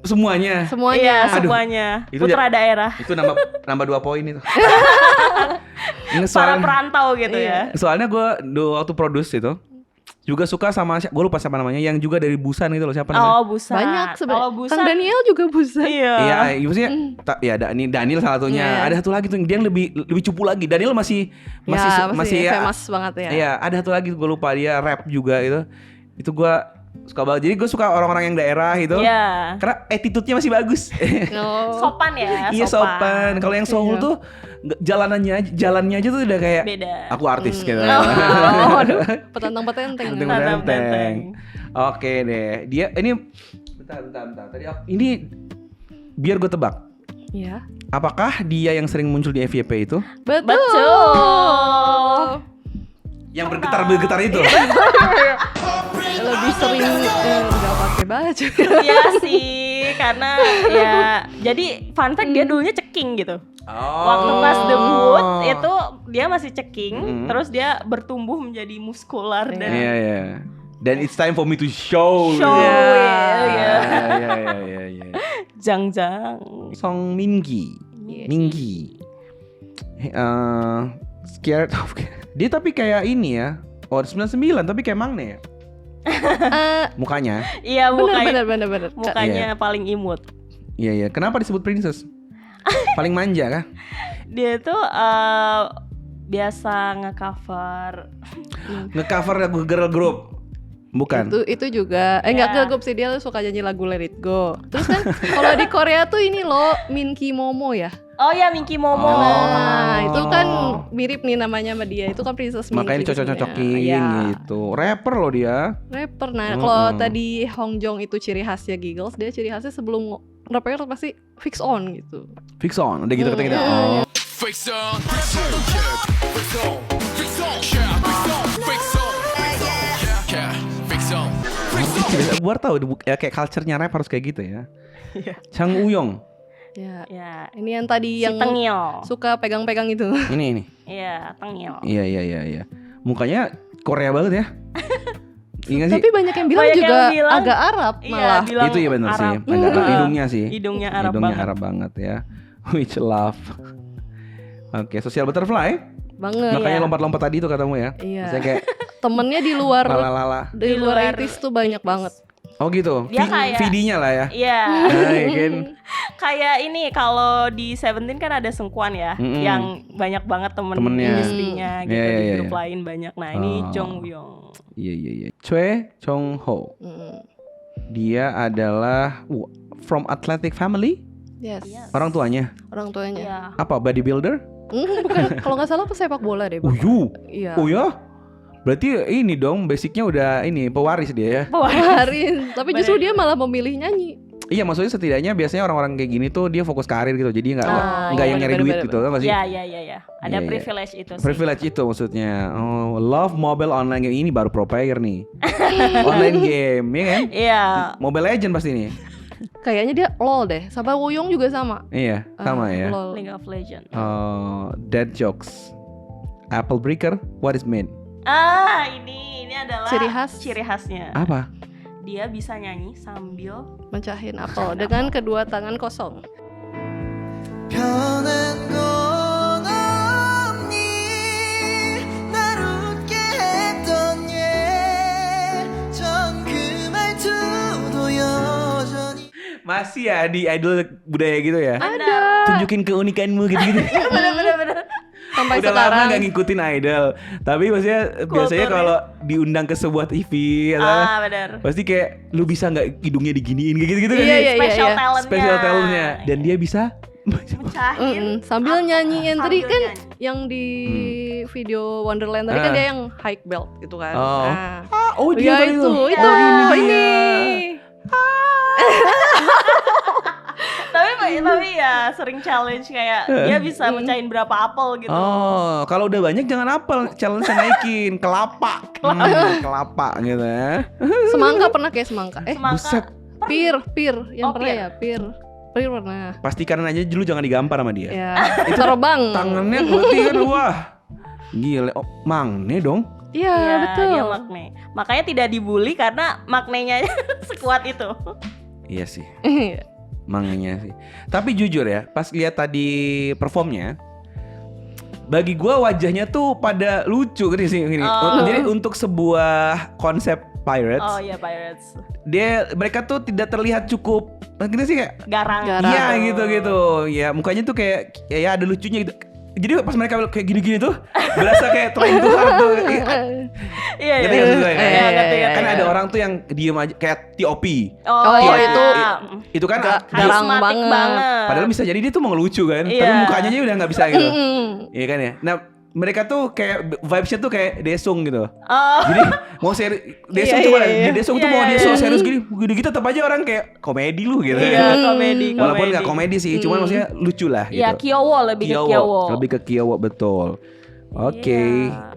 semuanya. Iya, semuanya. Itu Putra daerah. Itu nambah 2 poin itu. Para perantau gitu ya. Soalnya gue waktu produce itu juga suka sama, gue lupa siapa namanya, yang juga dari Busan gitu loh, siapa namanya? Oh, Busan. Banyak sebenarnya. Busan. Kang Daniel juga Busan. Iya. Iya, maksudnya Daniel salah satunya. Ada satu lagi tuh dia yang lebih cupu lagi. Daniel masih famous banget ya. Iya, ada satu lagi gue lupa, dia rap juga itu. Itu gue suka banget. Jadi gue suka orang-orang yang daerah gitu. Iya. Karena attitude-nya masih bagus. Sopan ya. Iya sopan. Kalau yang Seoul tuh jalannya aja tuh udah kayak beda. Aku artis gitu. Aduh, petantang-petenteng. Oke deh. Dia ini bentar. Tadi ini biar gue tebak. Iya. Apakah dia yang sering muncul di FYP itu? Betul. Yang bergetar itu. Lebih sering nggak pakai baju. Iya sih, karena ya jadi fun fact dia dulunya ceking gitu. Waktu pas debut itu dia masih ceking, terus dia bertumbuh menjadi muskular dan Iya. Dan it's time for me to show. Iya. iya. Jang. Song Mingi. Iya. Minggi. Scared of. Dia tapi kayak ini ya. Oh 99 tapi kayak Mangne ya. Mukanya. Iya, Benar. mukanya paling imut. Iya. Kenapa disebut princess? Paling manja kah? Dia tuh biasa nge-cover Nge-cover lagu girl group. Bukan. Itu juga enggak girl group sih, dia suka nyanyi lagu Let It Go. Terus kan kalau di Korea tuh ini loh Minki Momo ya. Oh ya, Minky Momo. Nah, itu kan mirip nih namanya sama dia. Itu kan Princess Minky. Makanya dicocok-cocokin gitu. Rapper loh dia. Rapper. Nah, kalau tadi Hong Jong itu ciri khasnya Giggles, dia ciri khasnya sebelum rapper pasti fix on gitu. Fix on, udah gitu kata-kata. Oh. Fix on, fix on, yeah, fix on, fix on, yeah, fix on, fix on, yeah, fix on, fix on. Gue tahu ya, kayak culture-nya rap harus kayak gitu ya. Chang Uyong. Ya. Ya. Ini yang tadi Si yang Tengil. suka pegang-pegang itu. Ini. Iya, Tengil. Iya. Mukanya Korea banget ya. Iya sih. Tapi banyak yang bilang Banyak juga yang bilang, agak Arab malah. bilang Itu ya benar sih. Arab. Agak hidungnya sih. Hidungnya Arab Arab banget ya. Which love. Oke, Social Butterfly. Banget. Makanya Iya. lompat-lompat tadi tuh katamu ya. Iya. Saya kayak Temennya di luar lala. di luar itis tuh banyak banget. Oh gitu. Dia kayak- VD-nya lah ya. Iya. Nah, ya kan. Kayak ini kalau di Seventeen kan ada Sengkuan ya, yang banyak banget Temennya. industrinya gitu Iya, di iya, grup iya. lain banyak. Nah ini Oh. Jong Wyong. Iya. Choi Chong Ho. Dia adalah from athletic family. Yes. Orang tuanya Orang tuanya. Iya. apa? Bodybuilder? Bukan, kalau nggak salah pesepak bola deh, Oh, Bang. Iya. Oh ya? Berarti ini dong basicnya udah ini pewaris dia ya. Kemarin. Tapi justru dia malah memilih nyanyi. Iya maksudnya setidaknya biasanya orang-orang kayak gini tuh dia fokus karir gitu. Jadi nggak iya, yang nyari duit bener-bener. gitu kan sih? Iya. Ada Iya. privilege itu sih. Privilege itu maksudnya. Oh, love mobile online game ini baru pro player nih. Online game, ya kan? Iya. Mobile Legend pasti nih. Kayaknya dia LOL deh. Sama Woyong juga sama. Iya, sama ya. LOL. League of Legends. Dead jokes. Apple breaker, what is mean? Ini adalah Ciri khas. ciri khasnya. Apa? Dia bisa nyanyi sambil Mencahin apel dengan kedua tangan kosong. 변한 건 없니 날 웃게 했던 예전 그 말투도 여전히 Masih ya di idol budaya gitu ya? Ada. Tunjukin keunikanmu gitu-gitu. bener-bener. Sampai Udah sekarang. lama gak ngikutin idol. Tapi maksudnya biasanya kalau diundang ke sebuah TV Benar. pasti kayak lu bisa nggak hidungnya diginiin kayak gitu-gitu kan? Iya, iya, Special iya. talentnya. Special talentnya. Dan dia bisa mecahin Sambil nyanyiin tadi sambil kan nyanyi. yang di video Wonderland tadi kan dia yang high belt gitu kan. Oh. Nah. oh Iya dia itu. tuh. Itu Oh, ini. tapi ya sering challenge kayak dia bisa mecahin berapa apel gitu. Oh, kalau udah banyak jangan apel, challenge naikin kelapa. Kelapa gitu ya. Semangka pernah kayak semangka. Buset. Pir yang Oh, pernah pir. ya, pir pernah. Pastikan aja dulu jangan digampar sama dia. Ya, itu terbang. Tangannya berarti kan wah. Gile, oh, Mangne dong. Iya, Iya, betul. dia magne. Makanya tidak dibully karena magnenya sekuat itu. Iya sih. Manggenya sih. Tapi jujur ya, pas lihat tadi performnya, bagi gua wajahnya tuh pada lucu gini sih gini. Oh. Jadi untuk sebuah konsep Pirates, Oh iya Pirates. mereka tuh tidak terlihat cukup gini sih kayak Garang. iya gitu. Ya mukanya tuh kayak ya ada lucunya gitu. Jadi pas mereka kayak gini-gini tuh berasa kayak trying too hard tuh. Iya. Ngerti nggak sih gue? Iya, ngerti. Kan ada orang tuh yang diem aja kayak T.O.P. Oh, iya. Itu kan Garang Karismatik banget. padahal bisa jadi dia tuh mau ngelucu kan, Iya. tapi mukanya aja udah nggak bisa gitu. Mm. Iya kan ya. Nah mereka tuh kayak vibes-nya tuh kayak Daesung gitu. Oh. Jadi mau Daesung Iya, coba iya, iya. di Daesung tuh Iya, mau iya, dia so iya. serius gini gitu tetap aja orang kayak komedi lu gitu. Iya, komedi. Walaupun nggak komedi sih, cuman maksudnya lucu lah gitu. Iya, Kyowo lebih ke Kyowo. Lebih ke Kyowo betul. Oke. Iya.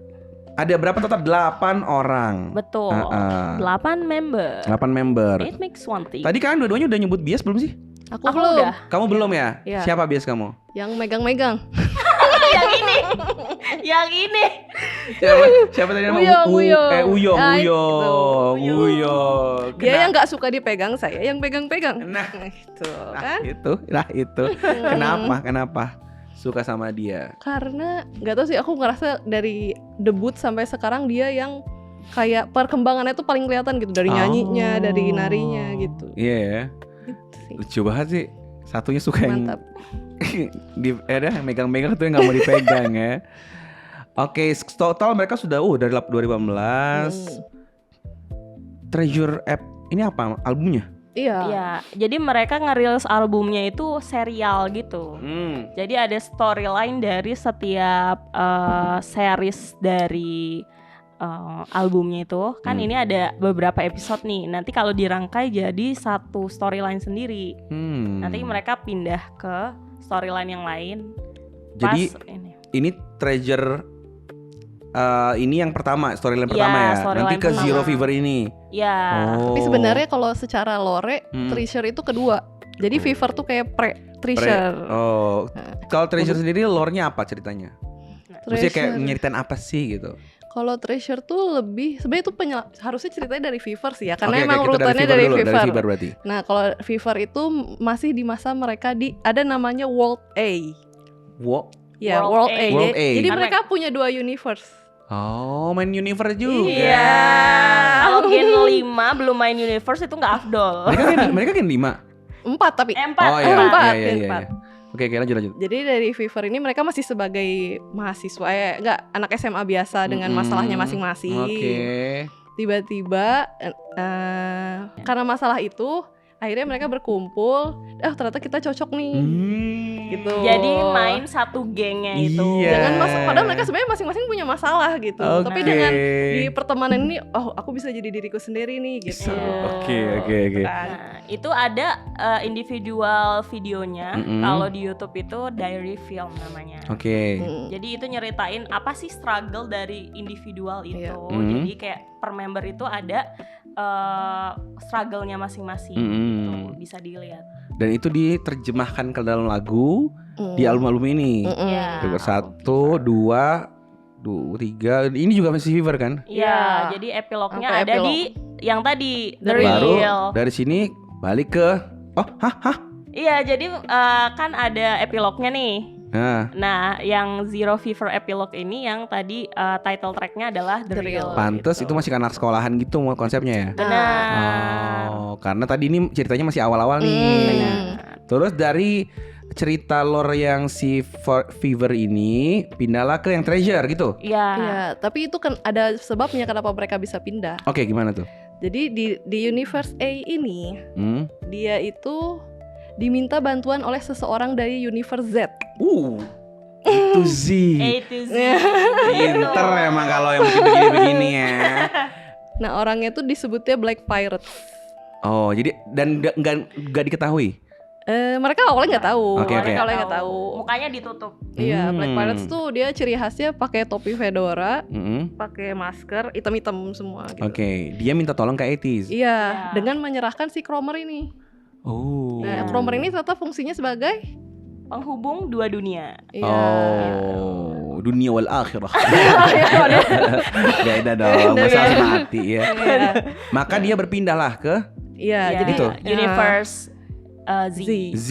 Ada berapa total? 8 orang. Betul. 8 member. 8 member. It makes one thing. Tadi kan dua-duanya udah nyebut bias belum sih? Aku Aku belum. udah. Kamu belum ya? Iya. Siapa bias kamu? Yang megang-megang. Yang ini. Siapa tadi nama? Uyong. Uyong. Nah, Uyong. Dia yang nggak suka dipegang, saya yang pegang-pegang. Nah, Gitu nah kan? itu. Kenapa suka sama dia? Karena nggak tahu sih, aku ngerasa dari debut sampai sekarang dia yang kayak perkembangannya tuh paling kelihatan gitu, dari nyanyinya, dari narinya gitu. Iya ya. Gitu sih. Lucu banget sih. Satunya suka Mantap. yang megang-megang tuh yang nggak mau dipegang ya. Oke, total mereka sudah dari 2018. Treasure App ini apa albumnya? Iya. Iya, jadi mereka ngerilis albumnya itu serial gitu. Jadi ada storyline dari setiap series dari albumnya itu. Kan ini ada beberapa episode nih. Nanti kalau dirangkai jadi satu storyline sendiri. Nanti mereka pindah ke storyline yang lain. Jadi Pas ini Treasure ini yang pertama, storyline pertama ya. storyline Nanti ke pertama. Zero Fever ini. Ya. Tapi sebenarnya kalau secara lore, Treasure itu kedua. Jadi Fever tuh kayak Treasure. Oh, kalau Treasure sendiri lore-nya apa ceritanya? Maksudnya kayak Treasure. nyeritain apa sih gitu? Kalau Treasure tuh lebih sebenarnya itu harusnya ceritanya dari Fever sih ya, karena Oke, emang kita urutannya Fever dari dulu, Fever. Dari Fever berarti. Nah, kalau Fever itu masih di masa mereka ada namanya World A. Ya, World World A. A. World A. Jadi Kan mereka punya dua universe. Oh, main Universe juga. Iya. Kalau Gen 5 belum main Universe itu nggak afdol. Mereka kan 5. 4 tapi. 4. Oh iya, Empat, iya. empat. Oke, lanjut. Jadi dari Fever ini mereka masih sebagai mahasiswa enggak anak SMA biasa dengan masalahnya masing-masing. Oke. Tiba-tiba karena masalah itu akhirnya mereka berkumpul. Ternyata kita cocok nih. Gitu. Jadi main satu gengnya itu. Iya. Padahal mereka sebenarnya masing-masing punya masalah gitu. Oke. Tapi dengan di pertemanan ini, aku bisa jadi diriku sendiri nih gitu. Oke. Nah, itu ada individual videonya. Kalau di YouTube itu diary film namanya. Oke. Jadi itu nyeritain apa sih struggle dari individual itu. Iya. Jadi kayak per member itu ada struggle-nya masing-masing. Gitu. Bisa dilihat. Dan itu diterjemahkan ke dalam lagu di album-album ini. Iya. Fever 1, 2, 3. Ini juga masih Fever kan? Iya, jadi epilognya Sampai ada epilog. di yang tadi The Baru Real. dari sini balik ke Iya, jadi kan ada epilognya nih. Nah, yang Zero Fever epilog ini yang tadi title tracknya adalah The Real. Pantes gitu. itu masih anak sekolahan gitu konsepnya ya. Benar. Oh, karena tadi ini ceritanya masih awal-awal nih. Terus dari cerita lore yang si Fever ini pindahlah ke yang Treasure gitu. Iya. Iya, tapi itu kan ada sebabnya kenapa mereka bisa pindah. Oke, gimana tuh? Jadi di universe A ini dia itu diminta bantuan oleh seseorang dari universe Z. Itu Z. A to Z. Pinter emang kalau yang begini-begini ya. Nah, orangnya tuh disebutnya Black Pirates. Oh, jadi dan nggak diketahui. Mereka awalnya nggak tahu. Oke. Mereka awalnya nggak tahu. Mukanya ditutup. Iya, Black Pirates tuh dia ciri khasnya pakai topi fedora, pakai masker, hitam-hitam semua. Gitu. Oke, dia minta tolong ke 80s. Iya, dengan menyerahkan si Cromer ini. Oh. Nah, Cromer ini ternyata fungsinya sebagai Penghubung dua dunia. Oh, dunia wal akhirah. Beda dong, masalah mati ya. Maka dia berpindahlah ke Iya, jadi Gitu. Universe Z. Z.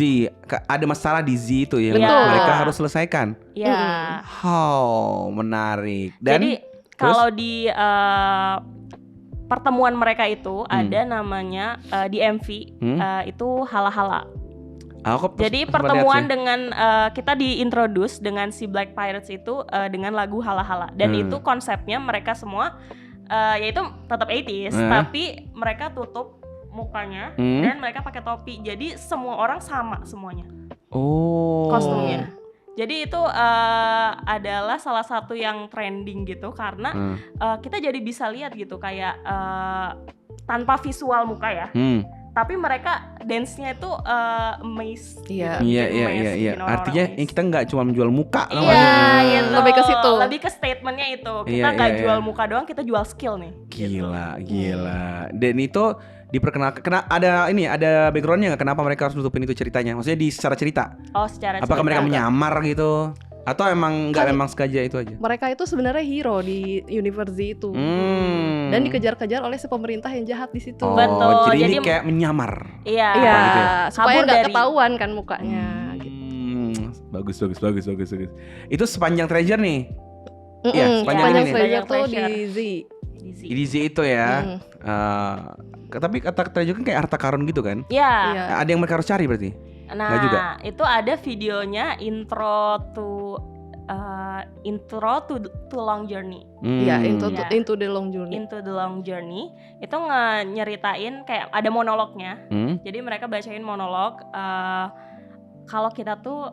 Ada masalah di Z itu yang Betul. mereka harus selesaikan. Ya. Oh, menarik. Dan Jadi kalau di pertemuan mereka itu ada namanya di MV itu hala-hala. Jadi pertemuan dengan kita diintroduce dengan si Black Pirates itu dengan lagu hala-hala dan itu konsepnya mereka semua yaitu tetap 80s tapi mereka tutup mukanya dan mereka pakai topi. Jadi semua orang sama semuanya. Kostumnya. Jadi itu adalah salah satu yang trending gitu karena kita jadi bisa lihat gitu kayak tanpa visual muka ya. Tapi mereka dance-nya itu amazing. Iya. Artinya kita nggak cuma menjual muka, gitu. Lebih ke situ. Lebih ke statementnya itu. Kita nggak jual muka doang, kita jual skill nih. Gila. Dan itu diperkenalkan. Ada backgroundnya nggak? Kenapa mereka harus nutupin itu ceritanya? Maksudnya secara cerita? Oh, secara Apakah cerita. mereka menyamar gitu? Atau emang nggak memang sengaja itu aja? Mereka itu sebenarnya hero di universe itu. Dan dikejar-kejar oleh si pemerintah yang jahat di situ. Oh, Betul, jadi ini jadi- kayak menyamar. Iya. Iya, gitu ya? supaya Kabur nggak dari- ketahuan kan mukanya. Gitu. Bagus. Itu sepanjang treasure nih. Iya, sepanjang Sepanjang ini nih. treasure tuh di Treasure. Z. Di Z itu ya. Tapi kata treasure kan kayak harta karun gitu kan? Iya. Iya. Ada yang mereka harus cari berarti? Nggak juga? Nah, itu ada videonya intro to long journey. Iya, Iya. into the long journey. Into the long journey itu nyeritain kayak ada monolognya. Jadi mereka bacain monolog kalau kita tuh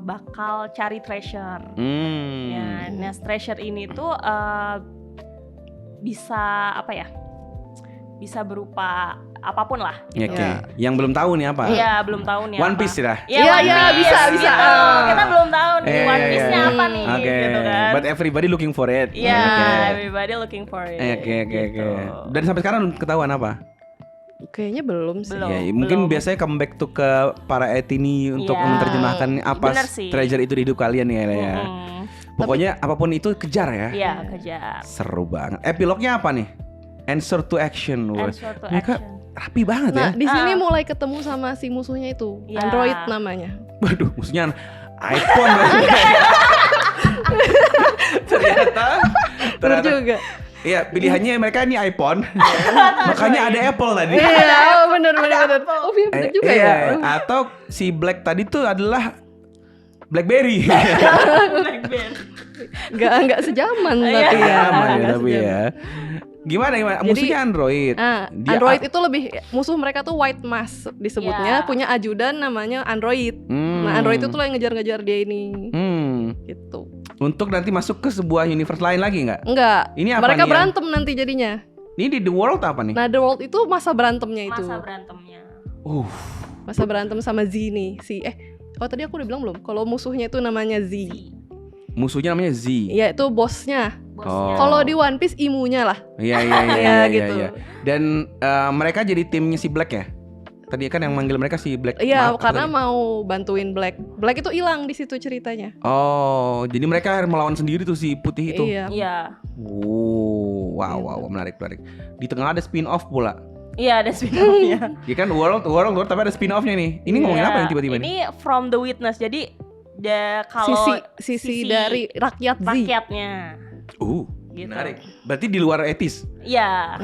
bakal cari treasure. Ya, nah treasure ini tuh bisa apa ya? Bisa berupa apapun lah. Ya, oke. Yang belum tahu nih apa? Iya, belum tahu nih One apa. Piece lah. Iya, Iya, One iya, Piece, bisa. gitu. Kita belum tahu nih One Piece-nya apa nih Oke, gitu kan. but everybody looking for it. Iya, Oke. everybody looking for it. Oke. gitu. Dan sampai sekarang belum ketahuan apa? Kayaknya belum sih. Belum. Ya, mungkin biasanya comeback tuh ke para etini untuk Iya. menerjemahkan apa Bener sih. treasure itu di hidup kalian ya, Ella, ya. Pokoknya apapun itu kejar ya. Iya, kejar. Seru banget. Epilognya apa nih? Answer to action. Wah. Answer to Mereka action. rapi banget Nah, ya. di sini mulai ketemu sama si musuhnya itu, Iya. Android namanya. Waduh, maksudnya iPhone. ternyata Bener juga. Iya, pilihannya mereka ini iPhone. Makanya ada Apple tadi. Iya, benar. Oh, iya benar juga ya. Atau si Black tadi tuh adalah BlackBerry. Blackberry. Enggak sejaman Iya. tapi ya. Aman ya, Nggak tapi sejaman. ya. Gimana? Jadi- Musuhnya Android. Dia Android itu lebih musuh mereka tuh White Mask disebutnya, Iya. punya ajudan namanya Android. Nah, Android itu tuh yang ngejar-ngejar dia ini. Gitu. Untuk nanti masuk ke sebuah universe lain lagi nggak? Enggak. Ini apa Mereka nih yang- berantem nanti jadinya. Ini di The World apa nih? Nah, The World itu masa berantemnya itu. Masa berantemnya. Masa berantem sama Z nih. Tadi aku udah bilang belum? Kalau musuhnya itu namanya Z. Musuhnya namanya Z. Iya, itu bosnya. Bosnya. Kalau di One Piece imunya lah. Iya. Ya, gitu. Dan mereka jadi timnya si Black ya? Tadi kan yang manggil mereka si Black. Iya, Apa karena tadi? mau bantuin Black. Black itu hilang di situ ceritanya. Oh, jadi mereka melawan sendiri tuh si putih itu. Iya. Iya. Wow, menarik. Di tengah ada spin-off pula. Iya, ada spin-off-nya. Ya kan World tapi ada spin-off-nya nih. Ini ngomongin Iya. apa yang tiba-tiba nih? Ini From the Witness. Jadi kalau Sisi dari rakyat Z. rakyatnya. Gitu. Menarik. Berarti di luar etis. Iya,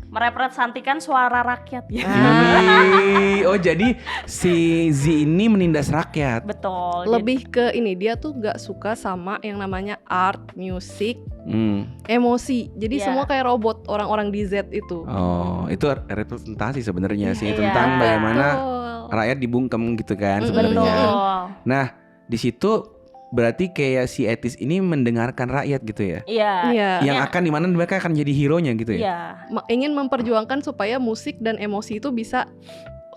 merepresentasikan suara rakyat ya. Oh, jadi si Z ini menindas rakyat. Betul. Lebih ke ini, dia tuh gak suka sama yang namanya art, musik, Hmm. emosi. Jadi Iya. semua kayak robot orang-orang di Z itu. Oh, itu representasi sebenarnya sih Iya. tentang bagaimana Betul. rakyat dibungkem gitu kan Mm-mm. sebenarnya. Betul. Nah, di situ berarti kayak si etis ini mendengarkan rakyat gitu ya. Iya. Iya. Yang akan dimana mereka akan jadi hero-nya gitu ya. Iya. Ingin memperjuangkan supaya musik dan emosi itu bisa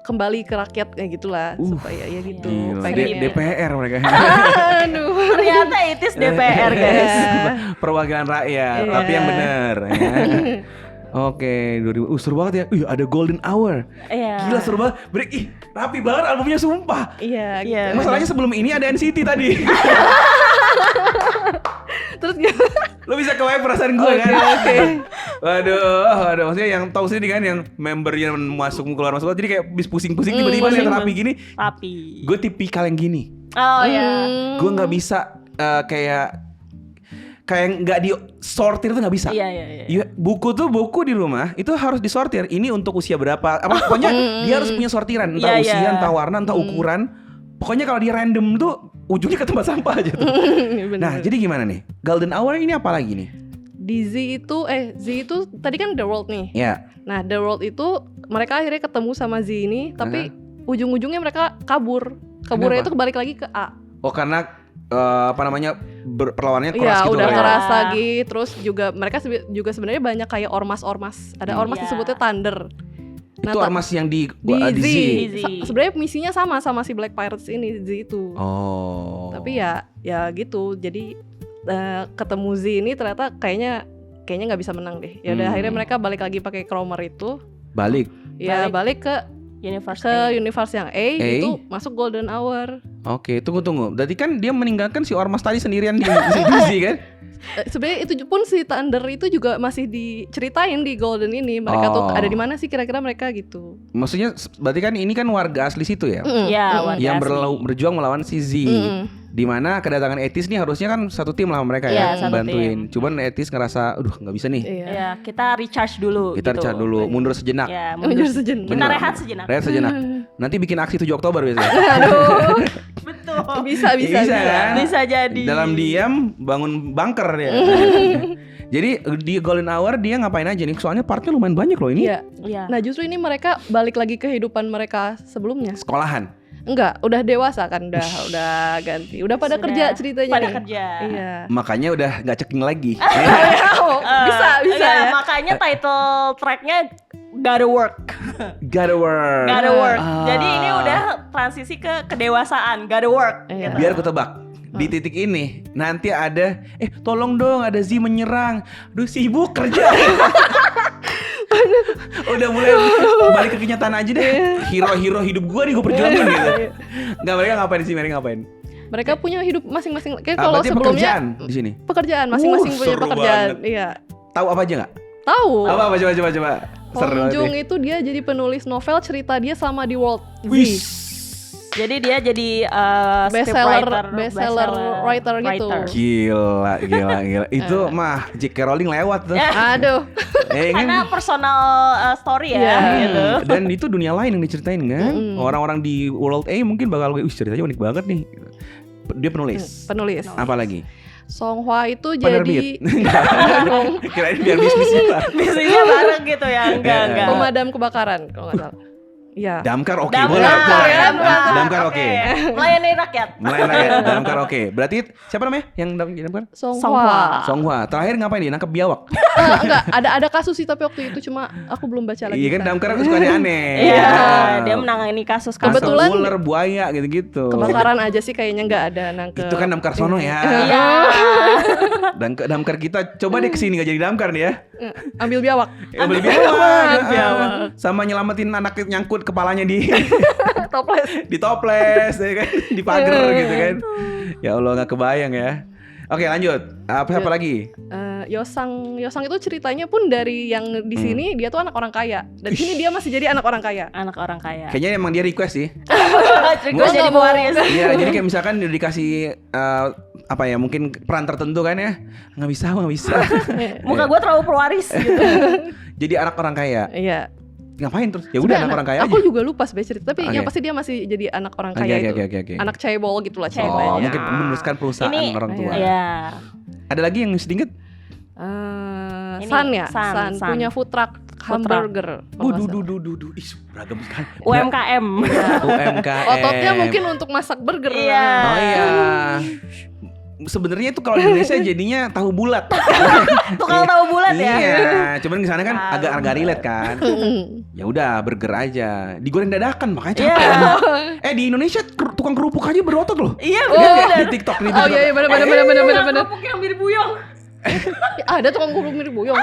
kembali ke rakyat kayak gitulah, supaya ya gitu. Gila, pengennya. DPR mereka. Aduh. Ternyata itis DPR guys. Perwakilan rakyat, Iya. tapi yang benar ya. Oke, 2000. Seru banget ya. Ada Golden Hour. Iya. Gila seru banget. Rapi banget albumnya sumpah. Iya. Iya. Gitu. Masalahnya sebelum ini ada NCT tadi. Terus Lo bisa kebayang perasaan gue kan? Oke. Waduh, maksudnya yang tahu sendiri kan yang membernya masuk keluar masuk jadi kayak bis pusing-pusing tiba-tiba lihat rapi gini. Rapi. Gue tipikal yang gini. Oh ya. Gue nggak bisa kayak nggak disortir tuh nggak bisa. Iya. Buku di rumah itu harus disortir. Ini untuk usia berapa? Pokoknya dia harus punya sortiran. Entah Iya, usia, iya. entah warna, entah ukuran. Pokoknya kalau dia random tuh ujungnya ke tempat sampah aja tuh. Nah, jadi gimana nih? Golden Hour ini apa lagi nih? di Z itu tadi kan The World nih. Ya. Nah, The World itu mereka akhirnya ketemu sama Z ini, tapi ujung-ujungnya mereka kabur. Kaburnya Kenapa? itu balik lagi ke A. Oh, karena perlawanannya keras Iya, gitu udah kali ya? keras lagi. Terus juga mereka juga sebenarnya banyak kayak ormas-ormas. Ada ormas Iya. disebutnya Thunder. Itu ormas yang di di Z. Z. Sebenarnya misinya sama si Black Pirates ini, Z itu. Oh. Tapi ya gitu. Jadi ketemu Z ini ternyata kayaknya nggak bisa menang deh. Ya udah akhirnya mereka balik lagi pakai Cromer itu. Balik. Ya balik ke Universe ke A. universe yang A itu masuk golden hour. Oke, tunggu. Berarti kan dia meninggalkan si Ormas tadi sendirian di DC kan? Sebenarnya itu pun si Thunder itu juga masih diceritain di golden ini. Mereka tuh ada di mana sih kira-kira mereka gitu. Maksudnya berarti kan ini kan warga asli situ ya? Ya, warga Yang asli. berjuang melawan si Z. Di mana kedatangan Etis nih harusnya kan satu tim lah mereka ya, Iya, satu bantuin. tim. Cuman Etis ngerasa, aduh nggak bisa nih. Ya, kita recharge dulu. Kita gitu. recharge dulu, mundur sejenak. Ya, Mundur sejenak. Kita Bener. rehat sejenak. Rehat sejenak. Nanti bikin aksi 7 Oktober biasanya. Aduh. Betul. Bisa kan? Bisa jadi. Dalam diam bangun bunker dia. Jadi di Golden Hour dia ngapain aja nih? Soalnya partnya lumayan banyak loh ini. Iya. Iya. Nah justru ini mereka balik lagi ke kehidupan mereka sebelumnya. Sekolahan. Enggak, udah dewasa kan, udah ganti, udah pada Sudah kerja ceritanya pada nih. kerja. Iya. Makanya udah nggak ceking lagi. Bisa Iya, ya. makanya title tracknya Gotta Work. Gotta work. Gotta Work. Ah. Jadi ini udah transisi ke kedewasaan. Gotta Work. Iya. Gitu. Biar ku tebak. Di titik ini nanti ada tolong dong ada Z menyerang. Duh sibuk kerja. Udah mulai balik ke kenyataan aja deh. Hero-hero hidup gua nih gua perjuangin gitu. Enggak, mereka ngapain sih? Mereka ngapain? Mereka punya hidup masing-masing. Kayak Ah, kalau berarti sebelumnya pekerjaan di sini. pekerjaan masing-masing punya seru pekerjaan. banget. Iya. Tahu apa aja nggak? Tahu. Apa coba. Seru Hong banget Jung nih. itu dia jadi penulis novel cerita dia sama di World Z. Wih. Jadi dia jadi bestseller writer gitu. Gila. Itu mah J.K. Rowling lewat tuh. Aduh. Karena personal story ya Iya. gitu. Dan itu dunia lain yang diceritain kan. Orang-orang di World A mungkin bakal ceritanya unik banget nih. Dia penulis. Penulis. Apa lagi? Song Hwa itu Penerbit. jadi Kirain biar bisnisnya Pak. Bisnisnya bareng gitu ya. Enggak. pemadam kebakaran kalau nggak salah. Iya. Damkar oke, Damkar, boleh. ya, Damkar oke. Melayani rakyat. Melayani rakyat, Damkar oke. Berarti siapa namanya yang Damkar? Song Song Hwa. Hwa. Songhua. Terakhir ngapain dia? Nangkep biawak. Enggak, ada kasus sih tapi waktu itu cuma aku belum baca lagi. Iya kan Damkar suka aneh-aneh. Iya, dia menangani kasus Kebetulan- ular, buaya gitu-gitu. Kebakaran aja sih kayaknya nggak ada nangkep. Itu kan Damkar sono ya. Iya. Damkar kita coba deh kesini nggak jadi Damkar nih ya. Ambil biawak. Ya, beli biawak. Sama nyelamatin anak nyangkut kepalanya di toples ya kan, di pagar gitu kan. Ya Allah nggak kebayang ya. Oke lanjut. Apa lagi? Yosang itu ceritanya pun dari yang di sini dia tuh anak orang kaya. Dan di sini dia masih jadi anak orang kaya. Anak orang kaya. Kayaknya emang dia request sih. Gue jadi pewaris. Iya, jadi kayak misalkan udah dikasih apa ya, mungkin peran tertentu kan ya. Nggak bisa. Muka gue terlalu pewaris gitu. Jadi anak orang kaya. Iya. Ngapain terus? Ya udah anak orang kaya aja. Aku juga lupa sebenarnya cerita, tapi Oke. yang pasti dia masih jadi anak orang kaya itu. Oke. Anak cebol gitulah Cebol. ceritanya. Oh, mungkin meneruskan perusahaan Ini- orang tua. Iya. Ada lagi yang sedikit? Ini, San ya, San. punya food truck hamburger. kalau nggak salah. Ih, beragam sekali. UMKM. UMKM. Ototnya mungkin untuk masak burger. Iya. Oh iya. Sebenarnya itu kalau di Indonesia jadinya tahu bulat. Tukang tahu bulat ya. Iya, cuman di sana kan Tahu agak relate kan. Ya udah burger aja, digoreng dadakan makanya capek. Iya. Di Indonesia tukang kerupuk aja berotot loh. Iya Lihat benar. di TikTok nih. Oh iya benar. Kerupuk yang mirip buyong. Ada tukang kerupuk mirip buyong.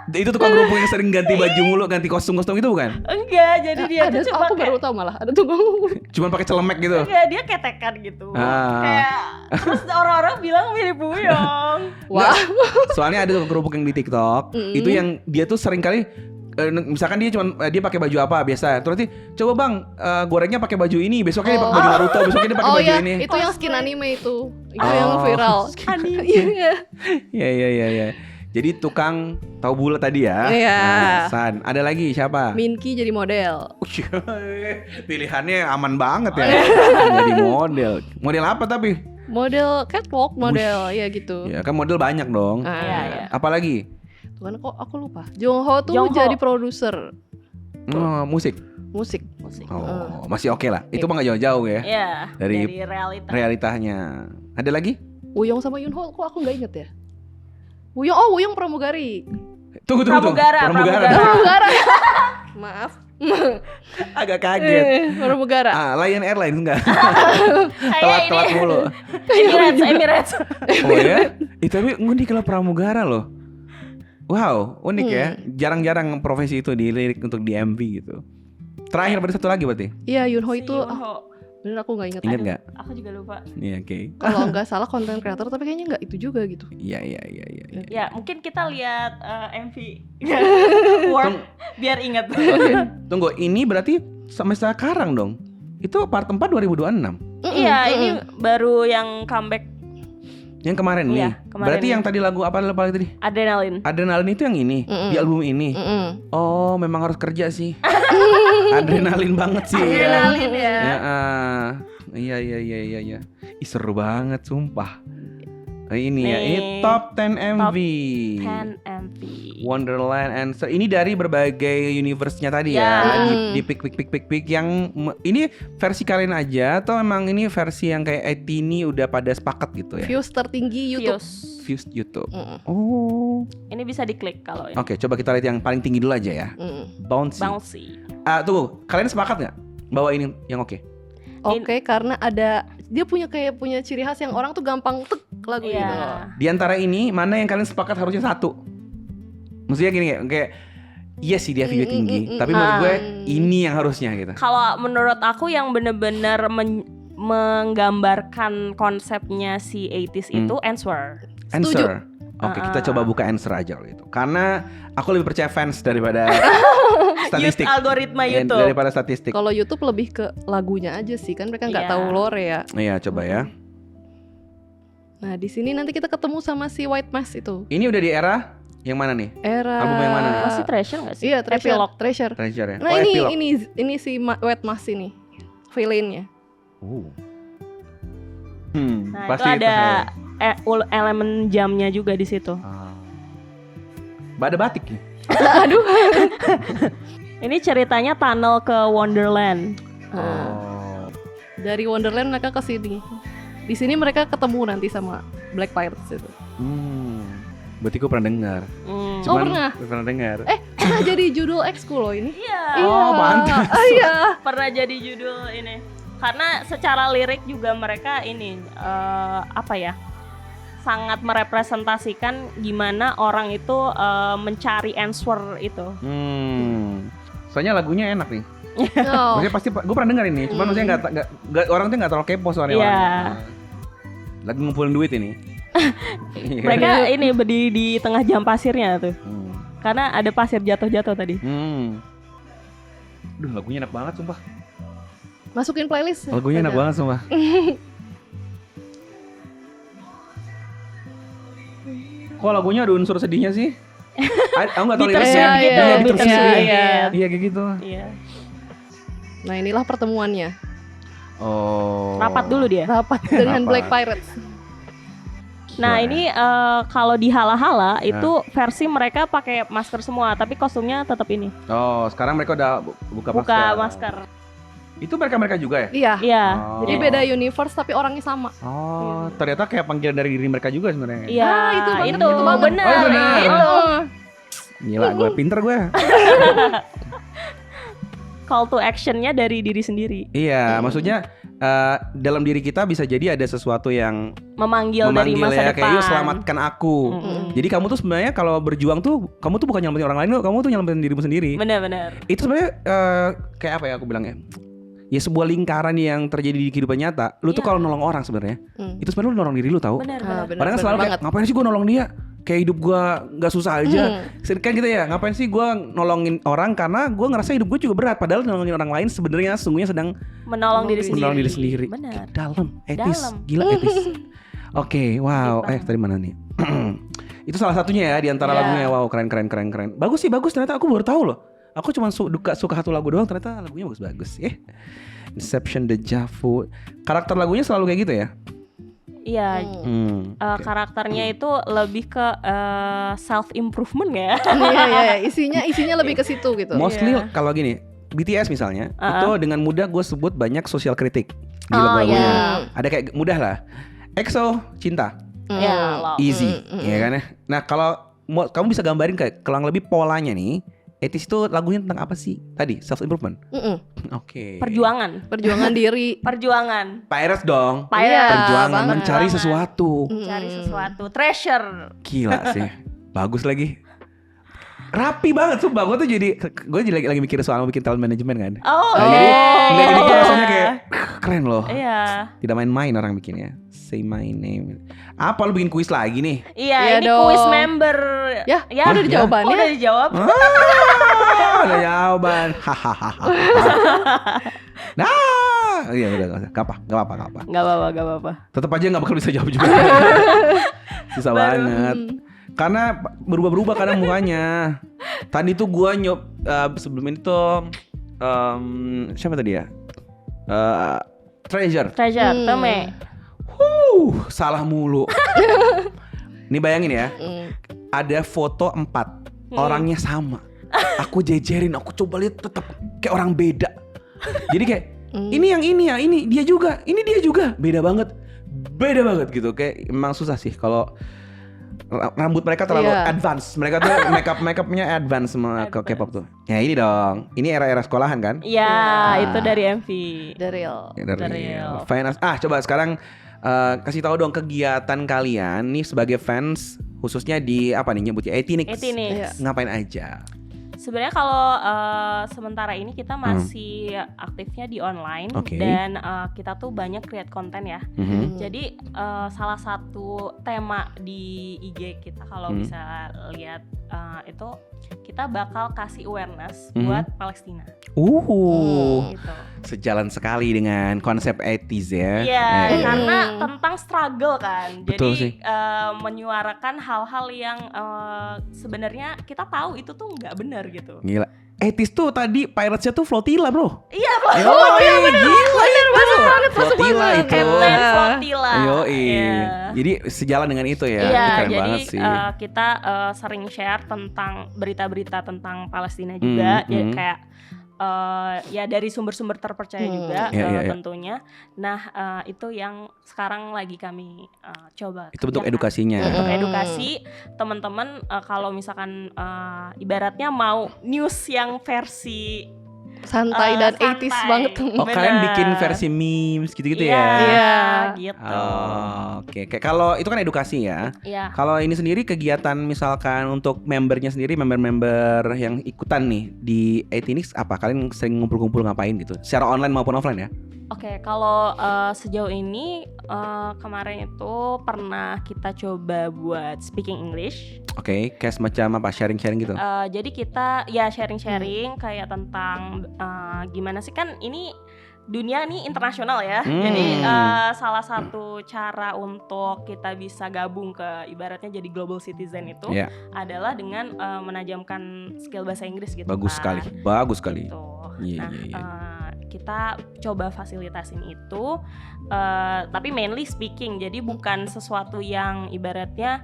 Itu tukang kerupuk yang sering ganti baju mulu, ganti kostum itu bukan? Enggak, jadi dia Ada, tuh cuma aku baru tahu malah ada tukang kerupuk. Cuman pakai celemek gitu. Enggak, dia ketekan gitu. Ah. Kayak terus orang-orang bilang mirip buyong. Wah. Soalnya ada tukang kerupuk yang di TikTok, itu yang dia tuh sering kali misalkan dia pakai baju apa biasa, terus nanti coba bang gorengnya pakai baju ini, besoknya dia pakai baju Naruto, besoknya dia pakai baju iya, ini. itu yang skin anime itu yang viral. Anime. Iya. Jadi tukang tahu bulat tadi ya. Iya. Nah, San, ada lagi siapa? Minky jadi model. Pilihannya aman banget ya. Jadi model. Model apa tapi? Model catwalk, model ya gitu. Ya kan model banyak dong. Iya. Apalagi? Tuh kan kok aku lupa. Jongho tuh Jongho. jadi produser Musik. musik. Oh, masih oke lah. Itu mah nggak jauh-jauh ya. Iya, Dari dari realita. Realitanya. Ada lagi? Wuyong sama Yunho kok aku nggak inget ya. Wuyong pramugari. Tunggu. Pramugara. Pramugara. Maaf. Agak kaget. Pramugara. Lion Airlines enggak? Kayak Telat ini. mulu. Emirates. Oh ya? Tapi unik kalau pramugara loh. Wow, unik ya. Jarang-jarang profesi itu dilirik untuk di MV gitu. Terakhir berarti satu lagi berarti. Iya, Yoonho Si itu Yoonho. bener aku nggak inget. Ingat Aduh, nggak? Aku juga lupa. Iya, oke. Kalau nggak salah konten kreator, tapi kayaknya nggak itu juga gitu. Iya. Ya mungkin kita lihat MV Work biar ingat. Oke. Tunggu, ini berarti sampai sekarang dong. Itu part 4 2026. Iya, ini baru yang comeback Yang kemarin nih. Iya, kemarin Berarti nih. yang tadi lagu apa tadi? Adrenaline. Adrenalin itu yang ini di album ini. Oh, memang harus kerja sih. Adrenalin banget sih. Adrenalin ya. Iya. Ih, seru banget sumpah. Ini ya, Nih, ini top 10 MV. 10 MV. Wonderland Answer. Ini dari berbagai universe-nya tadi Ya. ya. Di pick yang ini versi kalian aja atau memang ini versi yang kayak ini udah pada sepakat gitu ya? Views tertinggi YouTube. Views YouTube. Oh. Ini bisa diklik kalau ini. Oke, coba kita lihat yang paling tinggi dulu aja ya. Bouncy. Tunggu, kalian sepakat nggak bahwa ini yang oke? Oke, karena ada dia punya ciri khas yang orang tuh gampang lagu Iya. gitu loh. Di antara ini mana yang kalian sepakat harusnya satu? Maksudnya gini kayak iya sih dia view tinggi, tapi menurut gue ini yang harusnya gitu. Kalau menurut aku yang bener-bener menggambarkan konsepnya si 80s itu Answer. Answer. Oke, kita coba buka Answer aja kalau gitu. Karena aku lebih percaya fans daripada statistik. Algoritma Ya, YouTube. daripada statistik. Kalau YouTube lebih ke lagunya aja sih, kan mereka nggak Iya. tahu lore ya. Iya, coba ya. Nah, di sini nanti kita ketemu sama si White Mask itu. Ini udah di era yang mana nih? Era Album yang mana nih? Masih Treasure gak sih? Iya, Treasure. Epilogue. Treasure. Treasure ya. Nah, oh, ini Epilogue. ini si White Mask ini. Villainnya. Nah, pasti itu ada elemen jamnya juga di situ. Ada batik ya? Aduh. Ini ceritanya tunnel ke Wonderland. Oh. Dari Wonderland mereka ke sini. Di sini mereka ketemu nanti sama Black Pirates itu. Berarti gue pernah dengar. Oh, pernah? Pernah dengar. Pernah jadi judul exco loh ini. Iya. Oh, pantas. Iya. Pernah jadi judul ini. Karena secara lirik juga mereka ini apa ya? Sangat merepresentasikan gimana orang itu mencari answer itu. Soalnya lagunya enak nih. Oh. Maksudnya pasti gue pernah dengar ini. Cuman maksudnya nggak orang tuh nggak terlalu kepo soalnya. Iya. Lagi ngumpulin duit ini. Mereka ini berdiri di tengah jam pasirnya tuh. Karena ada pasir jatuh-jatuh tadi. Duh, lagunya enak banget sumpah. Masukin playlist. Lagunya enak banget sumpah. Kok lagunya ada unsur sedihnya sih? Aku nggak tahu Bittersweet liriknya. gitu, Iya, bittersweet. bittersweet. Iya. Iya kayak gitu. Iya. Nah, inilah pertemuannya. Oh. Rapat dulu dia. Rapat dengan Rapat. Black Pirates. Nah, Wah. ini kalau di Hala-Hala itu versi mereka pakai masker semua, tapi kostumnya tetap ini. Oh, sekarang mereka udah buka Masker. Itu mereka juga ya? Iya. Iya. Oh. Jadi beda universe tapi orangnya sama. Oh, ternyata kayak panggilan dari diri mereka juga sebenarnya. Iya, itu banget, itu itu banget. benar. Oh, benar. Itu Gila, gue pinter gue. call to actionnya dari diri sendiri, Iya, maksudnya dalam diri kita bisa jadi ada sesuatu yang memanggil dari masa ya, depan. kayak yuk selamatkan aku. Jadi kamu tuh sebenarnya kalau berjuang tuh kamu tuh bukan nyelamatin orang lain, kamu tuh nyelamatin dirimu sendiri. Benar-benar. Itu sebenarnya kayak apa ya aku bilangnya? Ya sebuah lingkaran yang terjadi di kehidupan nyata. Lu tuh Iya. kalau nolong orang sebenarnya, itu sebenarnya lu nolong diri lu tahu. Benar. Padahal kan selalu kayak ngapain sih gue nolong dia? Kayak hidup gue nggak susah aja. Kan gitu ya. Ngapain sih gue nolongin orang karena gue ngerasa hidup gue juga berat. Padahal nolongin orang lain sebenarnya sesungguhnya sedang Menolong diri sendiri. Benar. Benar. Dalam, etis, Dalam. gila etis. Oke, wow. Deep banget. Tadi mana nih? Itu salah satunya ya di antara Iya. lagunya. Wow, keren. Bagus sih, bagus. Ternyata aku baru tahu loh. Aku cuma suka satu lagu doang. Ternyata lagunya bagus-bagus. Inception, Deja Vu. Karakter lagunya selalu kayak gitu ya? Iya. Oke. Karakternya itu lebih ke self improvement ya. Iya, isinya lebih ke situ gitu. Mostly Iya. kalau gini, BTS misalnya, itu dengan mudah gue sebut banyak sosial kritik di lagu-lagunya. iya. Ada kayak mudah lah. EXO, cinta, Ya, love. easy, ya kan ya. Nah kalau kamu bisa gambarin kayak kurang lebih polanya nih. Etis itu lagunya tentang apa sih? Tadi self improvement. Oke. Perjuangan. Perjuangan diri. Perjuangan. Pirates dong. Pirates. Perjuangan banget. mencari Perjuangan. sesuatu. Cari sesuatu. Treasure. Gila sih. Bagus lagi. rapi banget sumpah. Gue lagi mikir soal bikin talent management kan. Jadi tuh rasanya kayak keren loh. Iya. Tidak main-main orang bikinnya. Say my name. Apa lu bikin kuis lagi nih? Iya, ini kuis member. Ya, udah jawabannya. Udah dijawab. Ada jawaban. Nah, iya udah gak apa-apa. Tetap aja gak bakal bisa jawab juga. Susah banget. Karena berubah-berubah kadang mukanya. Tadi tuh gua sebelum ini tuh siapa tadi ya? Treasure, Tome. Salah mulu. Nih bayangin ya. Ada foto 4 orangnya sama. Aku jejerin, aku coba lihat tetap kayak orang beda. Jadi kayak ini dia juga, beda banget gitu. Kayak emang susah sih kalau rambut mereka terlalu advance. Mereka tuh makeupnya advance sama ke K-pop tuh. Ya ini dong, ini era-era sekolahan kan? Iya, itu dari MV. Dari real. Fans. Coba sekarang kasih tahu dong kegiatan kalian nih sebagai fans, khususnya di apa nih nyebutnya ATNIX. Ngapain aja? Sebenarnya kalau sementara ini kita masih aktifnya di online dan kita tuh banyak create konten ya. Jadi salah satu tema di IG kita kalau bisa lihat itu kita bakal kasih awareness buat Palestina. Gitu. Sejalan sekali dengan konsep 80s ya. Iya, karena tentang struggle kan. Betul jadi menyuarakan hal-hal yang sebenarnya kita tahu itu tuh nggak benar gitu. Gila. 80s tuh tadi Pirates-nya tuh Flotilla bro. Iya Flotilla. Bener banget. Flotilla itu. Captain Flotilla. Jadi sejalan dengan itu ya. Iya, keren jadi banget sih. Kita sering share tentang berita-berita tentang Palestina juga. Jadi kayak ya dari sumber-sumber terpercaya juga tentunya. Nah itu yang sekarang lagi kami coba. Itu bentuk edukasinya. Untuk edukasi teman-teman kalau misalkan ibaratnya mau news yang versi santai dan 80s banget. Kalian bikin versi memes gitu-gitu ya? Iya, gitu. Oke. Kalau itu kan edukasi ya. Iya. Kalau ini sendiri kegiatan misalkan untuk membernya sendiri, member-member yang ikutan nih di ATNIX apa? Kalian sering ngumpul-ngumpul ngapain gitu? Secara online maupun offline ya? Oke, kalau sejauh ini kemarin itu pernah kita coba buat speaking English. Oke, kayak semacam apa sharing-sharing gitu? Jadi kita ya sharing-sharing kayak tentang gimana sih kan ini dunia nih internasional ya. Jadi salah satu cara untuk kita bisa gabung ke ibaratnya jadi global citizen itu adalah dengan menajamkan skill bahasa Inggris gitu. Bagus sekali. Gitu. Kita coba fasilitasin itu, tapi mainly speaking. Jadi bukan sesuatu yang ibaratnya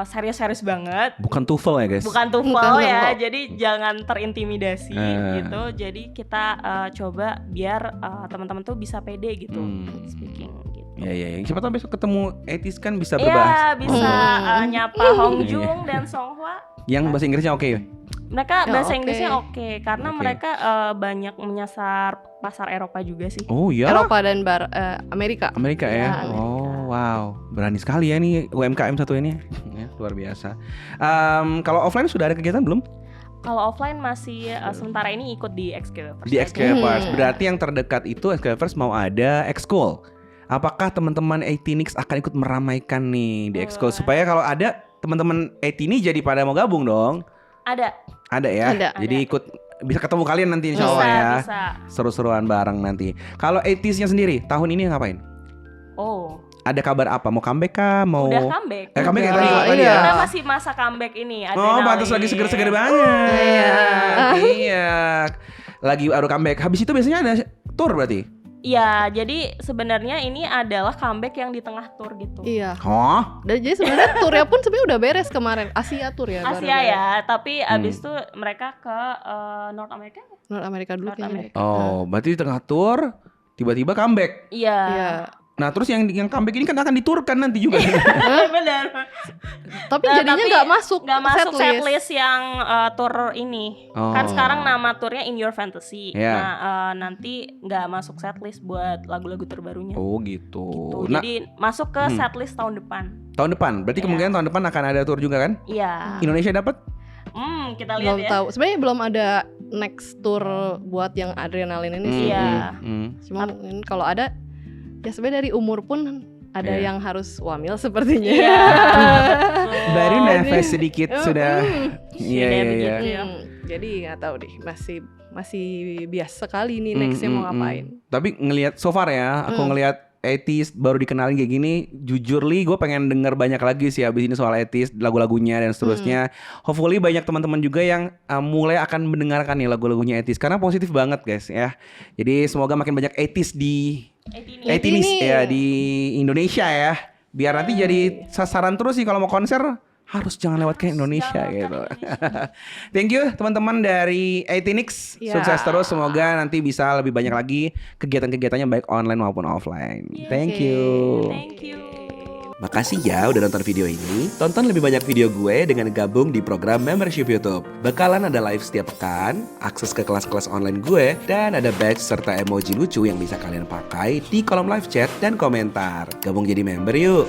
serius-serius banget. Bukan TOEFL ya guys. Bukan TOEFL ya. Jadi jangan terintimidasi gitu. Jadi kita coba biar teman-teman tuh bisa pede gitu speaking gitu. Iya. Siapa tahu besok ketemu Etis kan bisa Iya, berbahasa. bisa nyapa Hongjung dan Songhwa. Yang bahasa Inggrisnya oke ya? Mereka bahasa Inggrisnya oke karena mereka banyak menyasar pasar Eropa juga sih. Oh iya. Eropa dan Amerika. Amerika ya. Oh wow, berani sekali ya nih UMKM satu ini. Ya, luar biasa. Kalau offline sudah ada kegiatan belum? Kalau offline masih sementara ini ikut di Excalibur. Di Excalibur. Berarti yang terdekat itu Excalibur mau ada Excool. Apakah teman-teman ATNIX akan ikut meramaikan nih di Excool supaya kalau ada teman-teman ATNIX jadi pada mau gabung dong? Ada ya. Jadi ikut bisa ketemu kalian nanti insya Allah ya. Bisa. Seru-seruan bareng nanti. Kalau 80s-nya sendiri tahun ini ngapain? Ada kabar apa? Mau comeback kah? Udah comeback. Comeback ya tadi ya. Kita masih masa comeback ini. Pantas lagi seger-seger banget. Iya. Lagi baru comeback. Habis itu biasanya ada tour berarti? Iya, jadi sebenarnya ini adalah comeback yang di tengah tour gitu. Iya. Dan jadi sebenarnya tournya pun sebenarnya udah beres kemarin. Asia tour ya. Asia ya, tapi abis itu mereka ke North America. North America dulu kayaknya. Berarti di tengah tour tiba-tiba comeback. Iya. Nah terus yang comeback ini kan akan diturkan nanti juga. Benar. Tapi jadinya nggak masuk setlist yang tour ini. Kan sekarang nama tournya In Your Fantasy. Nah nanti nggak masuk setlist buat lagu-lagu terbarunya. Oh gitu. Nah, jadi masuk ke setlist tahun depan. Tahun depan. Berarti kemungkinan tahun depan akan ada tour juga kan? Iya. Indonesia dapat? Kita lihat belum ya. tahu. Sebenarnya belum ada next tour buat yang adrenalin ini sih. Iya. Cuma mungkin kalau ada, ya sebenarnya dari umur pun ada Iya. yang harus wamil sepertinya. Iya. Baru nafas sedikit sudah. Iya iya iya. Iya. Jadi nggak tahu deh, masih biasa sekali nih nextnya mau ngapain. Tapi ngelihat so far ya, aku ngelihat 80s baru dikenalin kayak gini, jujur li gue pengen denger banyak lagi sih abis ini soal 80s, lagu-lagunya dan seterusnya. Hopefully banyak teman-teman juga yang mulai akan mendengarkan nih lagu-lagunya 80s karena positif banget guys ya. Jadi semoga makin banyak 80s di 80s ya di Indonesia ya. Biar nanti jadi sasaran terus sih kalau mau konser. Harus jangan lewat ke Indonesia gitu. Thank you teman-teman dari 18X. Ya. Sukses terus. Semoga nanti bisa lebih banyak lagi kegiatan-kegiatannya baik online maupun offline. Thank you. Thank you. Makasih ya udah nonton video ini. Tonton lebih banyak video gue dengan gabung di program membership YouTube. Bakalan ada live setiap pekan, akses ke kelas-kelas online gue, dan ada badge serta emoji lucu yang bisa kalian pakai di kolom live chat dan komentar. Gabung jadi member yuk.